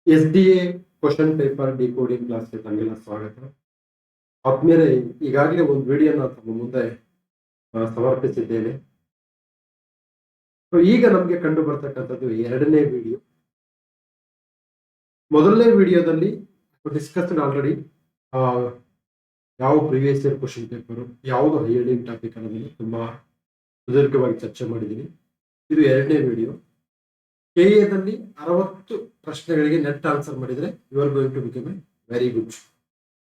SDA question paper decoding ಕ್ಲಾಸ್ಗೆ ತಮಗೆಲ್ಲ ಸ್ವಾಗತ. ಆದ್ಮೇಲೆ ಈಗಾಗಲೇ ಒಂದು ವಿಡಿಯೋನ ತಮ್ಮ ಮುಂದೆ ಸಮರ್ಪಿಸಿದ್ದೇನೆ. ಈಗ ನಮಗೆ ಕಂಡು ಬರ್ತಕ್ಕಂಥದ್ದು ಎರಡನೇ ವಿಡಿಯೋ. ಮೊದಲನೇ ವಿಡಿಯೋದಲ್ಲಿ ಡಿಸ್ಕಸ್ಡ್ ಆಲ್ರೆಡಿ ಯಾವ ಪ್ರಿವಿಯಸ್ ಇಯರ್ ಕ್ವಶನ್ ಪೇಪರ್, ಯಾವುದು ಹೈಯರ್ಡಿಂಗ್ ಟಾಪಿಕ್ ಅನ್ನೋದನ್ನು ತುಂಬಾ ಸುದೀರ್ಘವಾಗಿ ಚರ್ಚೆ ಮಾಡಿದ್ದೀನಿ. ಇದು ಎರಡನೇ ವಿಡಿಯೋ. ಕೆಎದಲ್ಲಿ 60 ಪ್ರಶ್ನೆಗಳಿಗೆ ನೆಟ್ ಆನ್ಸರ್ ಮಾಡಿದ್ರೆ you are going to become a very good.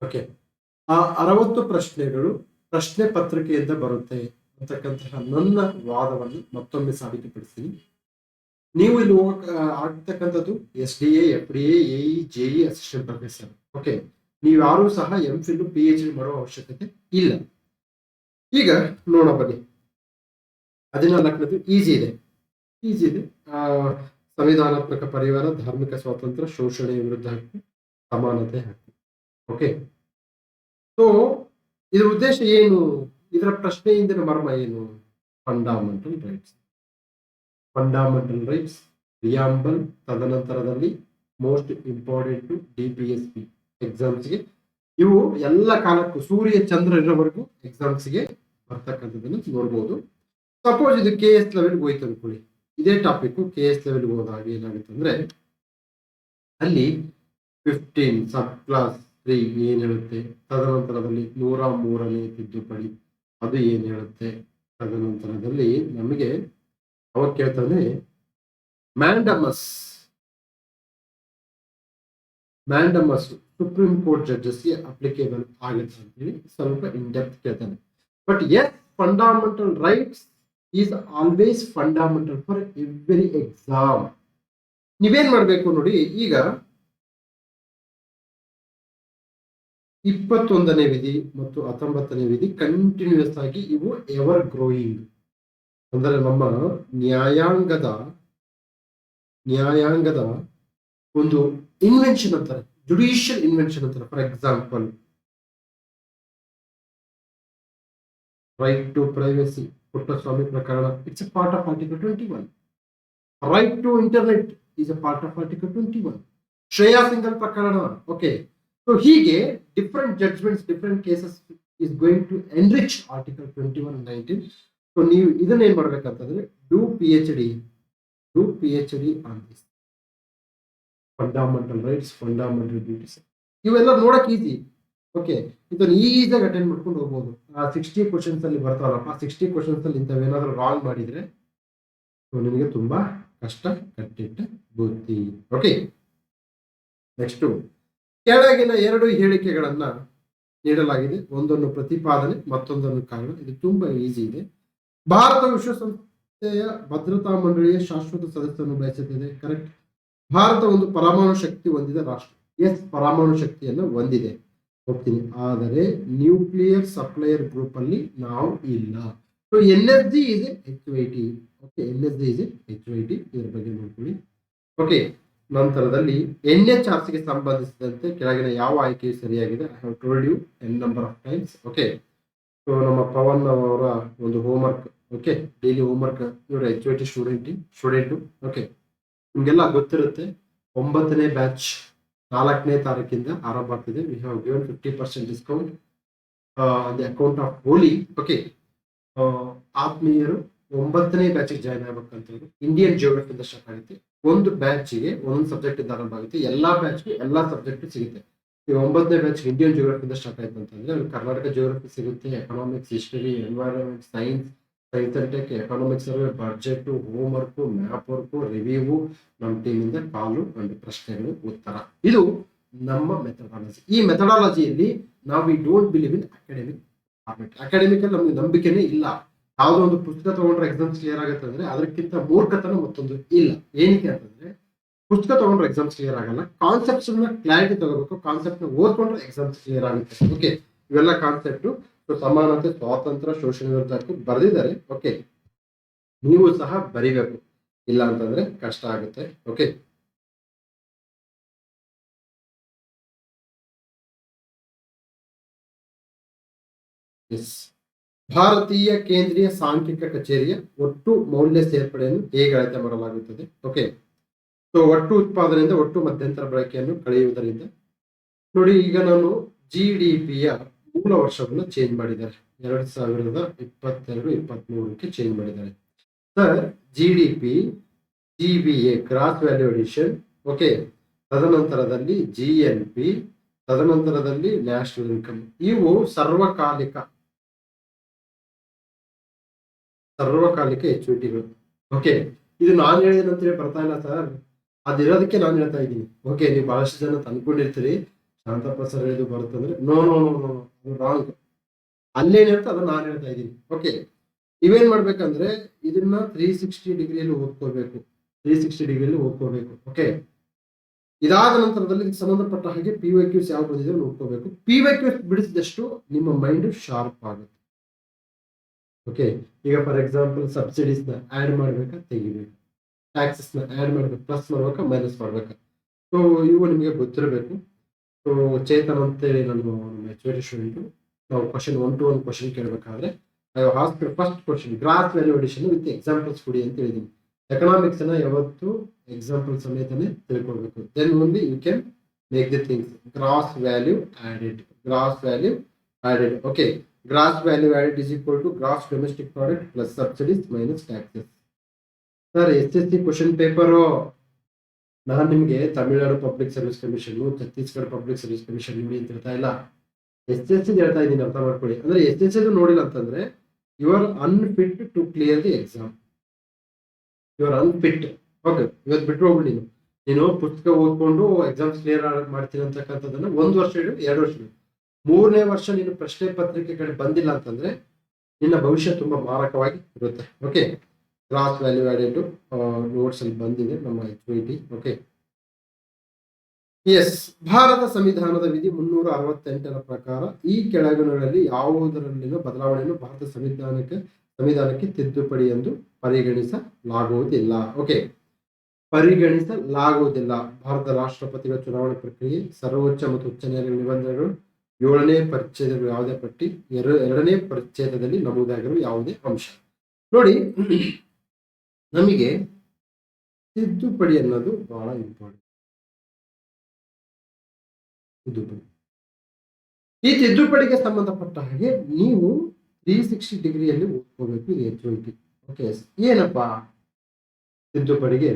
Okay, ಆ 60 ಪ್ರಶ್ನೆಗಳು ಪ್ರಶ್ನೆ ಪತ್ರಿಕೆಯಿಂದ ಬರುತ್ತೆ ಅಂತಕ್ಕಂತಹ ನನ್ನ ವಾದವನ್ನು ಮತ್ತೊಮ್ಮೆ ಸಾಬೀತುಪಡಿಸ್ತೀನಿ. ನೀವು ಇಲ್ಲಿ ಆಗ್ತಕ್ಕಂಥದ್ದು SDA, FDA, AE, JE assistant professor. Okay, ನೀವು ಯಾರು ಸಹ MPhil PhD ಮಾಡುವ ಅವಶ್ಯಕತೆ ಇಲ್ಲ. ಈಗ ನೋಡೋಣ ಬನ್ನಿ. 14ನೇದು ಈಸಿ ಇದೆ. ಸಂವಿಧಾನಾತ್ಮಕ ಪರಿವಾರ, ಧಾರ್ಮಿಕ ಸ್ವಾತಂತ್ರ್ಯ, ಶೋಷಣೆಯ ವಿರುದ್ಧ ಹಕ್ಕು, ಸಮಾನತೆ ಹಕ್ಕು. ಓಕೆ, ಸೊ ಇದರ ಉದ್ದೇಶ ಏನು? ಇದರ ಪ್ರಶ್ನೆಯಿಂದ ಮರ್ಮ ಏನು? ಫಂಡಮೆಂಟಲ್ ರೈಟ್ಸ್, ಪ್ರಿಯಾಂಬಲ್, ತದನಂತರದಲ್ಲಿ ಮೋಸ್ಟ್ ಇಂಪಾರ್ಟೆಂಟ್ DPSP ಎಕ್ಸಾಮ್ಸ್ಗೆ. ಇವು ಎಲ್ಲ ಕಾಲಕ್ಕೂ ಸೂರ್ಯ ಚಂದ್ರ ಇರೋವರೆಗೂ ಎಕ್ಸಾಮ್ಸ್ಗೆ ಬರ್ತಕ್ಕಂಥದ್ದನ್ನು ನೋಡ್ಬೋದು. ಸಪೋಸ್ ಇದು KS ಲೆವೆಲ್ಗೆ ಹೋಯ್ತು ಅನ್ಕೊಳ್ಳಿ, ಇದೇ ಟಾಪಿಕ್ KS ಲೆವೆಲ್ಗೆ ಹೋದಾಗ ಏನಾಗುತ್ತೆ ಅಂದ್ರೆ ಅಲ್ಲಿ 15 ಸಬ್ ಕ್ಲಾಸ್ 3 ಏನ್ ಹೇಳುತ್ತೆ, ತದನಂತರದಲ್ಲಿ 103ನೇ ತಿದ್ದುಪಡಿ ಅದು ಏನ್ ಹೇಳುತ್ತೆ, ತದನಂತರದಲ್ಲಿ ನಮಗೆ ಅವಾಗ ಕೇಳ್ತಾನೆ ಮ್ಯಾಂಡಮಸ್ ಸುಪ್ರೀಂ ಕೋರ್ಟ್ ಜಡ್ಜಸ್ಗೆ ಅಪ್ಲಿಕೇಬಲ್ ಆಗುತ್ತೆ ಅಂತೇಳಿ ಸ್ವಲ್ಪ ಇನ್ ಡೆಪ್ತ್ ಕೇಳ್ತಾನೆ. But yes, fundamental rights is always fundamental for every exam. ನೀವೇನ್ ಮಾಡ್ಬೇಕು ನೋಡಿ, ಈಗ 21ನೇ ವಿಧಿ ಮತ್ತು 19ನೇ ವಿಧಿ ಕಂಟಿನ್ಯೂಸ್ ಆಗಿ ಇವು ಎವರ್ ಗ್ರೋಯಿಂಗ್, ಅಂದ್ರೆ ನಮ್ಮ ನ್ಯಾಯಾಂಗದ ಒಂದು ಇನ್ವೆನ್ಷನ್ ಅಂತಾರೆ, ಜುಡಿಷಿಯಲ್ ಇನ್ವೆನ್ಷನ್ ಅಂತಾರೆ. For example, right to privacy, Puttaswamy ಪ್ರಕರಣ, it's a part of article 21. Right to internet is a part of article 21. Shreya Singhal ಪ್ರಕರಣ. ಓಕೆ, ಸೊ ಹೀಗೆ different judgments, different cases is going to enrich article 21 and 19. So ನೀವು ಇದನ್ನ ಏನ್ ಮಾಡ್ಬೇಕಂತಂದ್ರೆ do PhD on this fundamental rights, fundamental duties. ಇವೆಲ್ಲ ನೋಡಕ್ easy. Okay, ಇದನ್ನು ಈಸಿಯಾಗಿ ಅಟೆಂಡ್ ಮಾಡ್ಕೊಂಡು ಹೋಗ್ಬೋದು. ಆ 60 ಕ್ವಶನ್ಸ್ ಅಲ್ಲಿ ಬರ್ತಾವಲ್ಲಪ್ಪ, 60 ಕ್ವಶನ್ಸ್ ಅಲ್ಲಿ ಇಂಥವೇನಾದ್ರೂ ರಾಂಗ್ ಮಾಡಿದ್ರೆ ನಿಮಗೆ ತುಂಬಾ ಕಷ್ಟ ಕಟ್ಟಿಟ್ಟ ಬುದ್ಧಿ. ಓಕೆ, ನೆಕ್ಸ್ಟ್, ಕೆಳಗಿನ 2 ಹೇಳಿಕೆಗಳನ್ನ ನೀಡಲಾಗಿದೆ, ಒಂದನ್ನು ಪ್ರತಿಪಾದನೆ, ಮತ್ತೊಂದನ್ನು ಕಾರಣ. ಇದು ತುಂಬಾ ಈಸಿ ಇದೆ. ಭಾರತ ವಿಶ್ವಸಂಸ್ಥೆಯ ಭದ್ರತಾ ಮಂಡಳಿಯ ಶಾಶ್ವತ ಸದಸ್ಯರನ್ನು ಬಯಸುತ್ತಿದೆ. ಕರೆಕ್ಟ್. ಭಾರತ ಒಂದು ಪರಮಾಣು ಶಕ್ತಿ ಹೊಂದಿದ ರಾಷ್ಟ್ರ. ಎಸ್, ಪರಮಾಣು ಶಕ್ತಿಯನ್ನು ಹೊಂದಿದೆ, ಹೋಗ್ತೀನಿ. ಆದರೆ ನ್ಯೂಕ್ಲಿಯರ್ ಸಪ್ಲೈಯರ್ ಗ್ರೂಪ್ ಅಲ್ಲಿ ನಾವು ಇಲ್ಲ. So NSG is a HYT. Okay, NSG is a HYT. ಇದರ ಬಗ್ಗೆ ನೋಡ್ಕೊಳ್ಳಿ. ಓಕೆ, ನಂತರದಲ್ಲಿ NHRC ಗೆ ಸಂಬಂಧಿಸಿದಂತೆ ಕೆಳಗಿನ ಯಾವ ಆಯ್ಕೆಯು ಸರಿಯಾಗಿದೆ? I have told you n number of times. Okay, so ನಮ್ಮ ಪವನ್ ಅವರ ಒಂದು ಹೋಮ್ವರ್ಕ್. Okay, daily homework. ಇವರು HYT ಸ್ಟೂಡೆಂಟ್. ಓಕೆ, ನಿಮ್ಗೆಲ್ಲ ಗೊತ್ತಿರುತ್ತೆ. 9ನೇ ಬ್ಯಾಚ್ 4ನೇ ತಾರೀಕಿಂದ ಆರಂಭ ಆಗ್ತಿದೆ. We have given 50% discount on the account of Holi. Okay, ಆತ್ಮೀಯರು 9ನೇ ಬ್ಯಾಚಿಗೆ ಜಾಯ್ನ್ ಆಗ್ಬೇಕಂತ ಇಂಡಿಯನ್ ಜಿಯೋಗ್ರಫಿಯಿಂದ ಸ್ಟಾರ್ಟ್ ಆಗುತ್ತೆ. ಒಂದು ಬ್ಯಾಚ್ಗೆ ಒಂದೊಂದು ಸಬ್ಜೆಕ್ಟ್ ಇಂದ ಆರಂಭ ಆಗುತ್ತೆ. ಎಲ್ಲಾ ಬ್ಯಾಚ್ಗೆ ಎಲ್ಲಾ ಸಬ್ಜೆಕ್ಟ್ ಸಿಗುತ್ತೆ. ಈಗ 9ನೇ ಬ್ಯಾಚ್ ಇಂಡಿಯನ್ ಜಿಯೋಗ್ರಫಿಯಿಂದ ಸ್ಟಾರ್ಟ್ ಆಯ್ತು ಅಂತಂದ್ರೆ ಕರ್ನಾಟಕ ಜಿಯೋಗ್ರಫಿ ಸಿಗುತ್ತೆ, economics, history, environment, science and tech, economics survey, budget, home work, map work, review, ನಮ್ಮ ಟೀಮಿಂದ ಕಾಲು ಅಂಡ್ ಪ್ರಶ್ನೆಗಳು, ಉತ್ತರ. ಇದು ನಮ್ಮ ಮೆಥಡಾಲಜಿ. ಈ ಮೆಥಡಾಲಜಿಯಲ್ಲಿ ನಾವು we don't believe in academic format. Academic ಅಲ್ಲಿ ನಮ್ಗೆ ನಂಬಿಕೆನೇ ಇಲ್ಲ. ಯಾವುದೋ ಒಂದು ಪುಸ್ತಕ ತಗೊಂಡ್ರೆ ಎಕ್ಸಾಮ್ಸ್ ಕ್ಲಿಯರ್ ಆಗುತ್ತೆ ಅಂದ್ರೆ ಅದಕ್ಕಿಂತ ಮೂರ್ಖತನ ಮತ್ತೊಂದು ಇಲ್ಲ. ಏನಕ್ಕೆ ಅಂತಂದ್ರೆ ಪುಸ್ತಕ ತಗೊಂಡ್ರೆ ಎಕ್ಸಾಮ್ಸ್ ಕ್ಲಿಯರ್ ಆಗಲ್ಲ. ಕಾನ್ಸೆಪ್ಟ್ಸ್ ಕ್ಲಾರಿಟಿ ತಗೋಬೇಕು. ಕಾನ್ಸೆಪ್ಟ್ ನ ಓದ್ಕೊಂಡ್ರೆ ಎಕ್ಸಾಮ್ಸ್ ಕ್ಲಿಯರ್ ಆಗುತ್ತೆ. ಓಕೆ, ಇವೆಲ್ಲ ಕಾನ್ಸೆಪ್ಟ್. ಸಮಾನತೆ, ಸ್ವಾತಂತ್ರ್ಯ, ಶೋಷಣೆ ವಿರುದ್ಧ ಬರೆದಿದ್ದಾರೆ. ಓಕೆ, ನೀವು ಸಹ ಬರಿಬೇಕು, ಇಲ್ಲ ಅಂತಂದ್ರೆ ಕಷ್ಟ ಆಗುತ್ತೆ. Okay, yes. ಭಾರತೀಯ ಕೇಂದ್ರೀಯ ಸಾಂಖ್ಯಿಕ ಕಚೇರಿಯ ಒಟ್ಟು ಮೌಲ್ಯ ಸೇರ್ಪಡೆಯನ್ನು ಹೇಗೆ ಅಳತೆ ಮಾಡಲಾಗುತ್ತದೆ? ಓಕೆ, ಸೊ ಒಟ್ಟು ಉತ್ಪಾದನೆಯಿಂದ ಒಟ್ಟು ಮಧ್ಯಂತರ ಬಳಕೆಯನ್ನು ಕಳೆಯುವುದರಿಂದ ನೋಡಿ, ಈಗ ನಾನು GDPಯ ಮೂಲ ವರ್ಷವನ್ನು ಚೇಂಜ್ ಮಾಡಿದ್ದಾರೆ. 2022-23ಕ್ಕೆ ಚೇಂಜ್ ಮಾಡಿದ್ದಾರೆ sir. GDP, GVA gross value addition, okay, ತದನಂತರದಲ್ಲಿ GNP, ತದನಂತರದಲ್ಲಿ ನ್ಯಾಷನಲ್ ಇನ್ಕಮ್. ಇವು ಸರ್ವಕಾಲಿಕ HVTಗಳು. ಓಕೆ, ಇದು ನಾನು ಹೇಳಿದಂತೇಳಿ ಬರ್ತಾ ಇಲ್ಲ ಸರ್, ಅದಿರೋದಕ್ಕೆ ನಾನು ಹೇಳ್ತಾ ಇದ್ದೀನಿ. ಓಕೆ, ನೀವು ಬಹಳಷ್ಟು ಜನ ತಂದ್ಕೊಂಡಿರ್ತೀರಿ ಶಾಂತಪ್ಪ ಸರ್ ಹೇಳಿದ್ದು ಬರುತ್ತಂದ್ರೆ no no no no wrong. ಅಲ್ಲೇನಿರುತ್ತೆ ಅದನ್ನ ನಾನು ಹೇಳ್ತಾ ಇದ್ದೀನಿ. ಓಕೆ, ಇವೇನ್ ಮಾಡ್ಬೇಕಂದ್ರೆ ಇದನ್ನ 360 ಡಿಗ್ರಿಯಲ್ಲಿ ಓದ್ಕೋಬೇಕು. 360 ಡಿಗ್ರಿಯಲ್ಲಿ ಓದ್ಕೋಬೇಕು. ಓಕೆ, ಇದಾದ ನಂತರದಲ್ಲಿ ಇದಕ್ಕೆ ಸಂಬಂಧಪಟ್ಟ ಹಾಗೆ PYQs ಯಾವ ಬಂದಿದೆ ನೋಡ್ಕೋಬೇಕು. PYQs ಬಿಡಿಸಿದಷ್ಟು ನಿಮ್ಮ ಮೈಂಡ್ ಶಾರ್ಪ್ ಆಗುತ್ತೆ. ಓಕೆ, ಈಗ ಫಾರ್ ಎಕ್ಸಾಂಪಲ್ ಸಬ್ಸಿಡೀಸ್ ನ ಆಡ್ ಮಾಡ್ಬೇಕಾ ತೆಗಿಬೇಕು, ಟ್ಯಾಕ್ಸಸ್ ನ ಆಡ್ ಮಾಡ್ಬೇಕು, ಪ್ಲಸ್ ಮಾಡ್ಬೇಕಾ ಮೈನಸ್ ಮಾಡ್ಬೇಕಾ. ಸೊ ಇವು ನಿಮಗೆ ಗೊತ್ತಿರಬೇಕು. ಸೊ ಚೇತನ್ ಅಂತೇಳಿ ನಮ್ಮ HVT ಸ್ಟೂಡೆಂಟ್, ನಾವು ಕ್ವಶನ್ 1 to 1 ಕ್ವಶನ್ ಕೇಳಬೇಕಾದ್ರೆ first question gross value addition with examples ಕೊಡಿ ಅಂತ ಹೇಳಿದೀನಿ. ಎಕನಾಮಿಕ್ಸ್ ನ ಯಾವತ್ತು ಎಕ್ಸಾಂಪಲ್ ಸಮೇತನೇ ತಿಳ್ಕೊಳ್ಬೇಕು. Then only you can make the things. Gross value added. Okay, gross value added is equal to gross domestic product plus subsidies minus taxes. Sir SSC question paper ನಾನು ನಿಮಗೆ Tamil Nadu public service commission, Chhattisgarh public service commission ನಿಮಗೆ ಅಂತ ಹೇಳ್ತಾ ಇಲ್ಲ, SSC ಹೇಳ್ತಾ ಇದ್ದೀನಿ, ಅರ್ಥ ಮಾಡ್ಕೊಳ್ಳಿ. ಅಂದ್ರೆ SSC ನೋಡಿಲ್ಲ ಅಂತಂದ್ರೆ you are unfit to clear the exam. You are unfit. Okay, ಇವತ್ತು ಬಿಟ್ಟು ಹೋಗ್ಬಿಡಿ. ನೀನು ಪುಸ್ತಕ ಓದ್ಕೊಂಡು ಎಕ್ಸಾಮ್ಸ್ ಕ್ಲಿಯರ್ ಮಾಡ್ತೀನಿ ಅಂತಕ್ಕಂಥದ್ದನ್ನ 1 ವರ್ಷ ಇಡು, 2 ವರ್ಷ ಇಡು, 3ನೇ ವರ್ಷ ನೀನು ಪ್ರಶ್ನೆ ಪತ್ರಿಕೆ ಕಡೆ ಬಂದಿಲ್ಲ ಅಂತಂದ್ರೆ ನಿನ್ನ ಭವಿಷ್ಯ ತುಂಬಾ ಮಾರಕವಾಗಿ ಇರುತ್ತೆ. Okay, gross value added notes ಅಲ್ಲಿ ಬಂದಿದೆ ನಮ್ಮ HVT. ಓಕೆ, ಎಸ್, ಭಾರತ ಸಂವಿಧಾನದ ವಿಧಿ 368ರ ಪ್ರಕಾರ ಈ ಕೆಳಗಿನಗಳಲ್ಲಿ ಯಾವುದರಲ್ಲಿನ ಬದಲಾವಣೆಯನ್ನು ಭಾರತ ಸಂವಿಧಾನಕ್ಕೆ ತಿದ್ದುಪಡಿ ಎಂದು ಪರಿಗಣಿಸಲಾಗುವುದಿಲ್ಲ. ಓಕೆ, ಪರಿಗಣಿಸಲಾಗುವುದಿಲ್ಲ. ಭಾರತದ ರಾಷ್ಟ್ರಪತಿಗಳ ಚುನಾವಣೆ ಪ್ರಕ್ರಿಯೆ, ಸರ್ವೋಚ್ಚ ಮತ್ತು ಉಚ್ಚ ನ್ಯಾಯಾಲಯ ನಿಬಂಧನೆಗಳು, 7ನೇ ಪರಿಚ್ಛೇದಗಳು ಯಾವುದೇ ಪಟ್ಟಿ, 2ನೇ ಪರಿಚ್ಛೇದದಲ್ಲಿ ನಮೂದಾಗಿರುವ ಯಾವುದೇ ಅಂಶ. ನೋಡಿ, ನಮಗೆ ತಿದ್ದುಪಡಿ ಅನ್ನೋದು ಬಹಳ ಇಂಪಾರ್ಟೆಂಟ್. ತಿದ್ದುಪಡಿ, ಈ ತಿದ್ದುಪಡಿಗೆ ಸಂಬಂಧಪಟ್ಟ ಹಾಗೆ ನೀವು 360 ಡಿಗ್ರಿಯಲ್ಲಿ ಓದ್ಕೋಬೇಕು. ಇದು HVT. ಓಕೆ, ಏನಪ್ಪಾ ತಿದ್ದುಪಡಿಗೆ?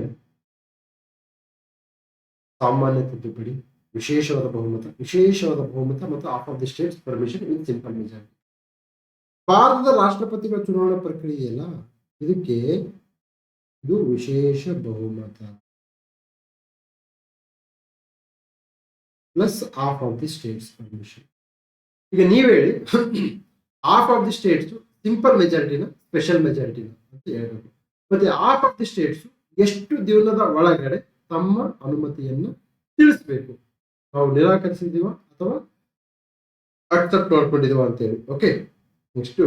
ಸಾಮಾನ್ಯ ತಿದ್ದುಪಡಿ, ವಿಶೇಷವಾದ ಬಹುಮತ ಮತ್ತು half of the states permission with simple majority. ಭಾರತದ ರಾಷ್ಟ್ರಪತಿಗಳ ಚುನಾವಣಾ ಪ್ರಕ್ರಿಯೆ ಅಲ್ಲ, ಇದಕ್ಕೆ ಇದು ವಿಶೇಷ ಬಹುಮತ plus half of the states permission. ಈಗ ನೀವ್ ಹೇಳಿ, half of the states simple ಮೆಜಾರಿಟಿನ ಸ್ಪೆಷಲ್ ಮೆಜಾರಿಟಿನ ಅಂತ ಹೇಳ್ಬೇಕು. ಮತ್ತೆ ಆಫ್ ಆಫ್ ದಿ ಸ್ಟೇಟ್ಸ್ ಎಷ್ಟು ದಿನದ ಒಳಗಡೆ ತಮ್ಮ ಅನುಮತಿಯನ್ನು ತಿಳಿಸ್ಬೇಕು, ನಾವು ನಿರಾಕರಿಸಿದೀವ ಅಥವಾ ಅಕ್ಸೆಪ್ಟ್ ಮಾಡ್ಕೊಂಡಿದೀವ ಅಂತೇಳಿ. ಓಕೆ, ನೆಕ್ಸ್ಟ್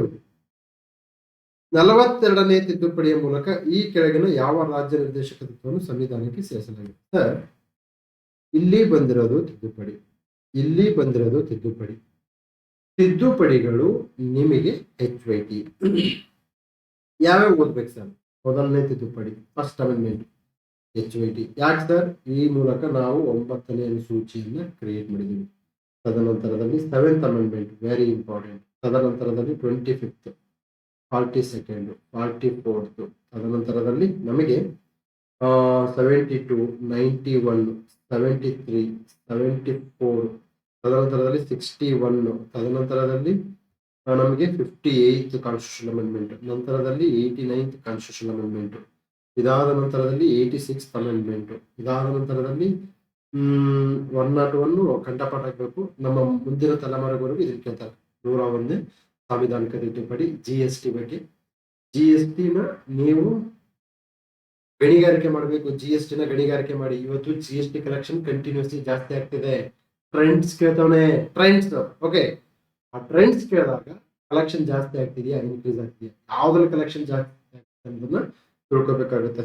42ನೇ ತಿದ್ದುಪಡಿಯ ಮೂಲಕ ಈ ಕೆಳಗಿನ ಯಾವ ರಾಜ್ಯ ನಿರ್ದೇಶಕ ತತ್ವವನ್ನು ಸಂವಿಧಾನಕ್ಕೆ ಸೇರಿಸಲಾಗಿದೆ? ಸರ್, ಇಲ್ಲಿ ಬಂದಿರೋದು ತಿದ್ದುಪಡಿ, ಇಲ್ಲಿ ಬಂದಿರೋದು ತಿದ್ದುಪಡಿ. ತಿದ್ದುಪಡಿಗಳು ನಿಮಗೆ HVT ಯಾವ್ಯಾವ ಓದ್ಬೇಕು ಸರ್? ಮೊದಲನೇ ತಿದ್ದುಪಡಿ ಫಸ್ಟ್ ಅಮೆಂಡ್ಮೆಂಟ್ HVT. ಯಾಕೆ ಸರ್? ಈ ಮೂಲಕ ನಾವು 9ನೇ ಅನುಸೂಚಿಯನ್ನ ಕ್ರಿಯೇಟ್ ಮಾಡಿದ್ದೀವಿ. ತದನಂತರದಲ್ಲಿ 7th ಅಮೆಂಡ್ಮೆಂಟ್ ವೆರಿ ಇಂಪಾರ್ಟೆಂಟ್. ತದನಂತರದಲ್ಲಿ 25th, 42nd, 44th. ತದನಂತರದಲ್ಲಿ ನಮಗೆ 72, 91, 73, 74, ತದನಂತರದಲ್ಲಿ 61, ತದನಂತರದಲ್ಲಿ ನಮಗೆ 58th ಕಾನ್ಸ್ಟಿಟ್ಯೂಷನ್ ಅಮೆಂಡ್ಮೆಂಟ್, ನಂತರದಲ್ಲಿ 89th ಕಾನ್ಸ್ಟಿಟ್ಯೂಷನ್ ಅಮೆಂಡ್ಮೆಂಟ್, ಇದಾದ ನಂತರದಲ್ಲಿ 86th ಅಮೆಂಡ್ಮೆಂಟ್, ಇದಾದ ನಂತರದಲ್ಲಿ 101 ಕಂಠಪಾಠ ಆಗಬೇಕು. ನಮ್ಮ ಮುಂದಿನ ತಲೆಮಾರುವರೆಗೂ ಇದನ್ನು ಕೇಳ್ತಾರೆ. 101ನೇ ಸಾಂವಿಧಾನಿಕ ತಿದ್ದುಪಡಿ GST ಬಗ್ಗೆ. GST ನ ನೀವು ಗಣಿಗಾರಿಕೆ ಮಾಡಬೇಕು, GST ನ ಗಣಿಗಾರಿಕೆ ಮಾಡಿ. ಇವತ್ತು GST ಕಲೆಕ್ಷನ್ ಕಂಟಿನ್ಯೂಸ್ಲಿ ಜಾಸ್ತಿ ಆಗ್ತಿದೆ. ಟ್ರೆಂಡ್ಸ್ ಕೇಳ್ತವನೆ, ಟ್ರೆಂಡ್ಸ್. ಓಕೆ, ಆ ಟ್ರೆಂಡ್ಸ್ ಕೇಳಿದಾಗ ಕಲೆಕ್ಷನ್ ಜಾಸ್ತಿ ಆಗ್ತಿದೆಯಾ, ಇನ್ಕ್ರೀಸ್ ಆಗ್ತಿದೆಯಾ, ಯಾವ್ದ್ರಲ್ಲಿ ಕಲೆಕ್ಷನ್ ಜಾಸ್ತಿ ಆಗ್ತದೆ ಅನ್ನೋದನ್ನ ತಿಳ್ಕೊಬೇಕಾಗುತ್ತೆ.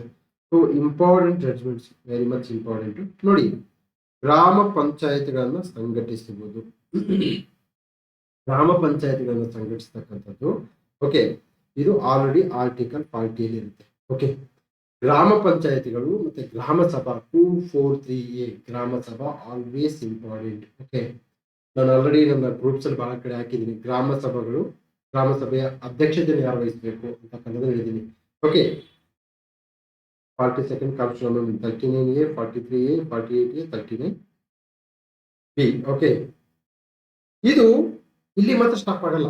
So important judgments, very much important. ನೋಡಿ, ಗ್ರಾಮ ಪಂಚಾಯತ್ಗಳನ್ನ ಸಂಘಟಿಸುವುದು, ಗ್ರಾಮ ಪಂಚಾಯತ್ಗಳನ್ನ ಸಂಘಟಿಸ್ತಕ್ಕಂಥದ್ದು. ಓಕೆ, ಇದು ಆಲ್ರೆಡಿ ಆರ್ಟಿಕಲ್ 40 ಇರುತ್ತೆ. ಓಕೆ, ಗ್ರಾಮ ಪಂಚಾಯತಿಗಳು ಮತ್ತೆ ಗ್ರಾಮ ಸಭಾ 243A ಗ್ರಾಮ ಸಭಾ ಆಲ್ವೇಸ್ ಇಂಪಾರ್ಟೆಂಟ್. ಓಕೆ, ನಾನು ಆಲ್ರೆಡಿ ನನ್ನ ಗ್ರೂಪ್ಸ್ ಅಲ್ಲಿ ಬಹಳ ಕಡೆ ಹಾಕಿದ್ದೀನಿ. ಗ್ರಾಮ ಸಭೆಗಳು, ಗ್ರಾಮ ಸಭೆಯ ಅಧ್ಯಕ್ಷತೆಯನ್ನು ಯಾರು ವಹಿಸಬೇಕು ಅಂತಕ್ಕಂಥದ್ದು ಹೇಳಿದ್ದೀನಿ. Okay, 42nd constitution amendment 39A, 43A, 48A, 39B. Okay, ಇದು ಇಲ್ಲಿ ಮಾತ್ರ ಸ್ಟಾಪ್ ಆಗಲ್ಲ,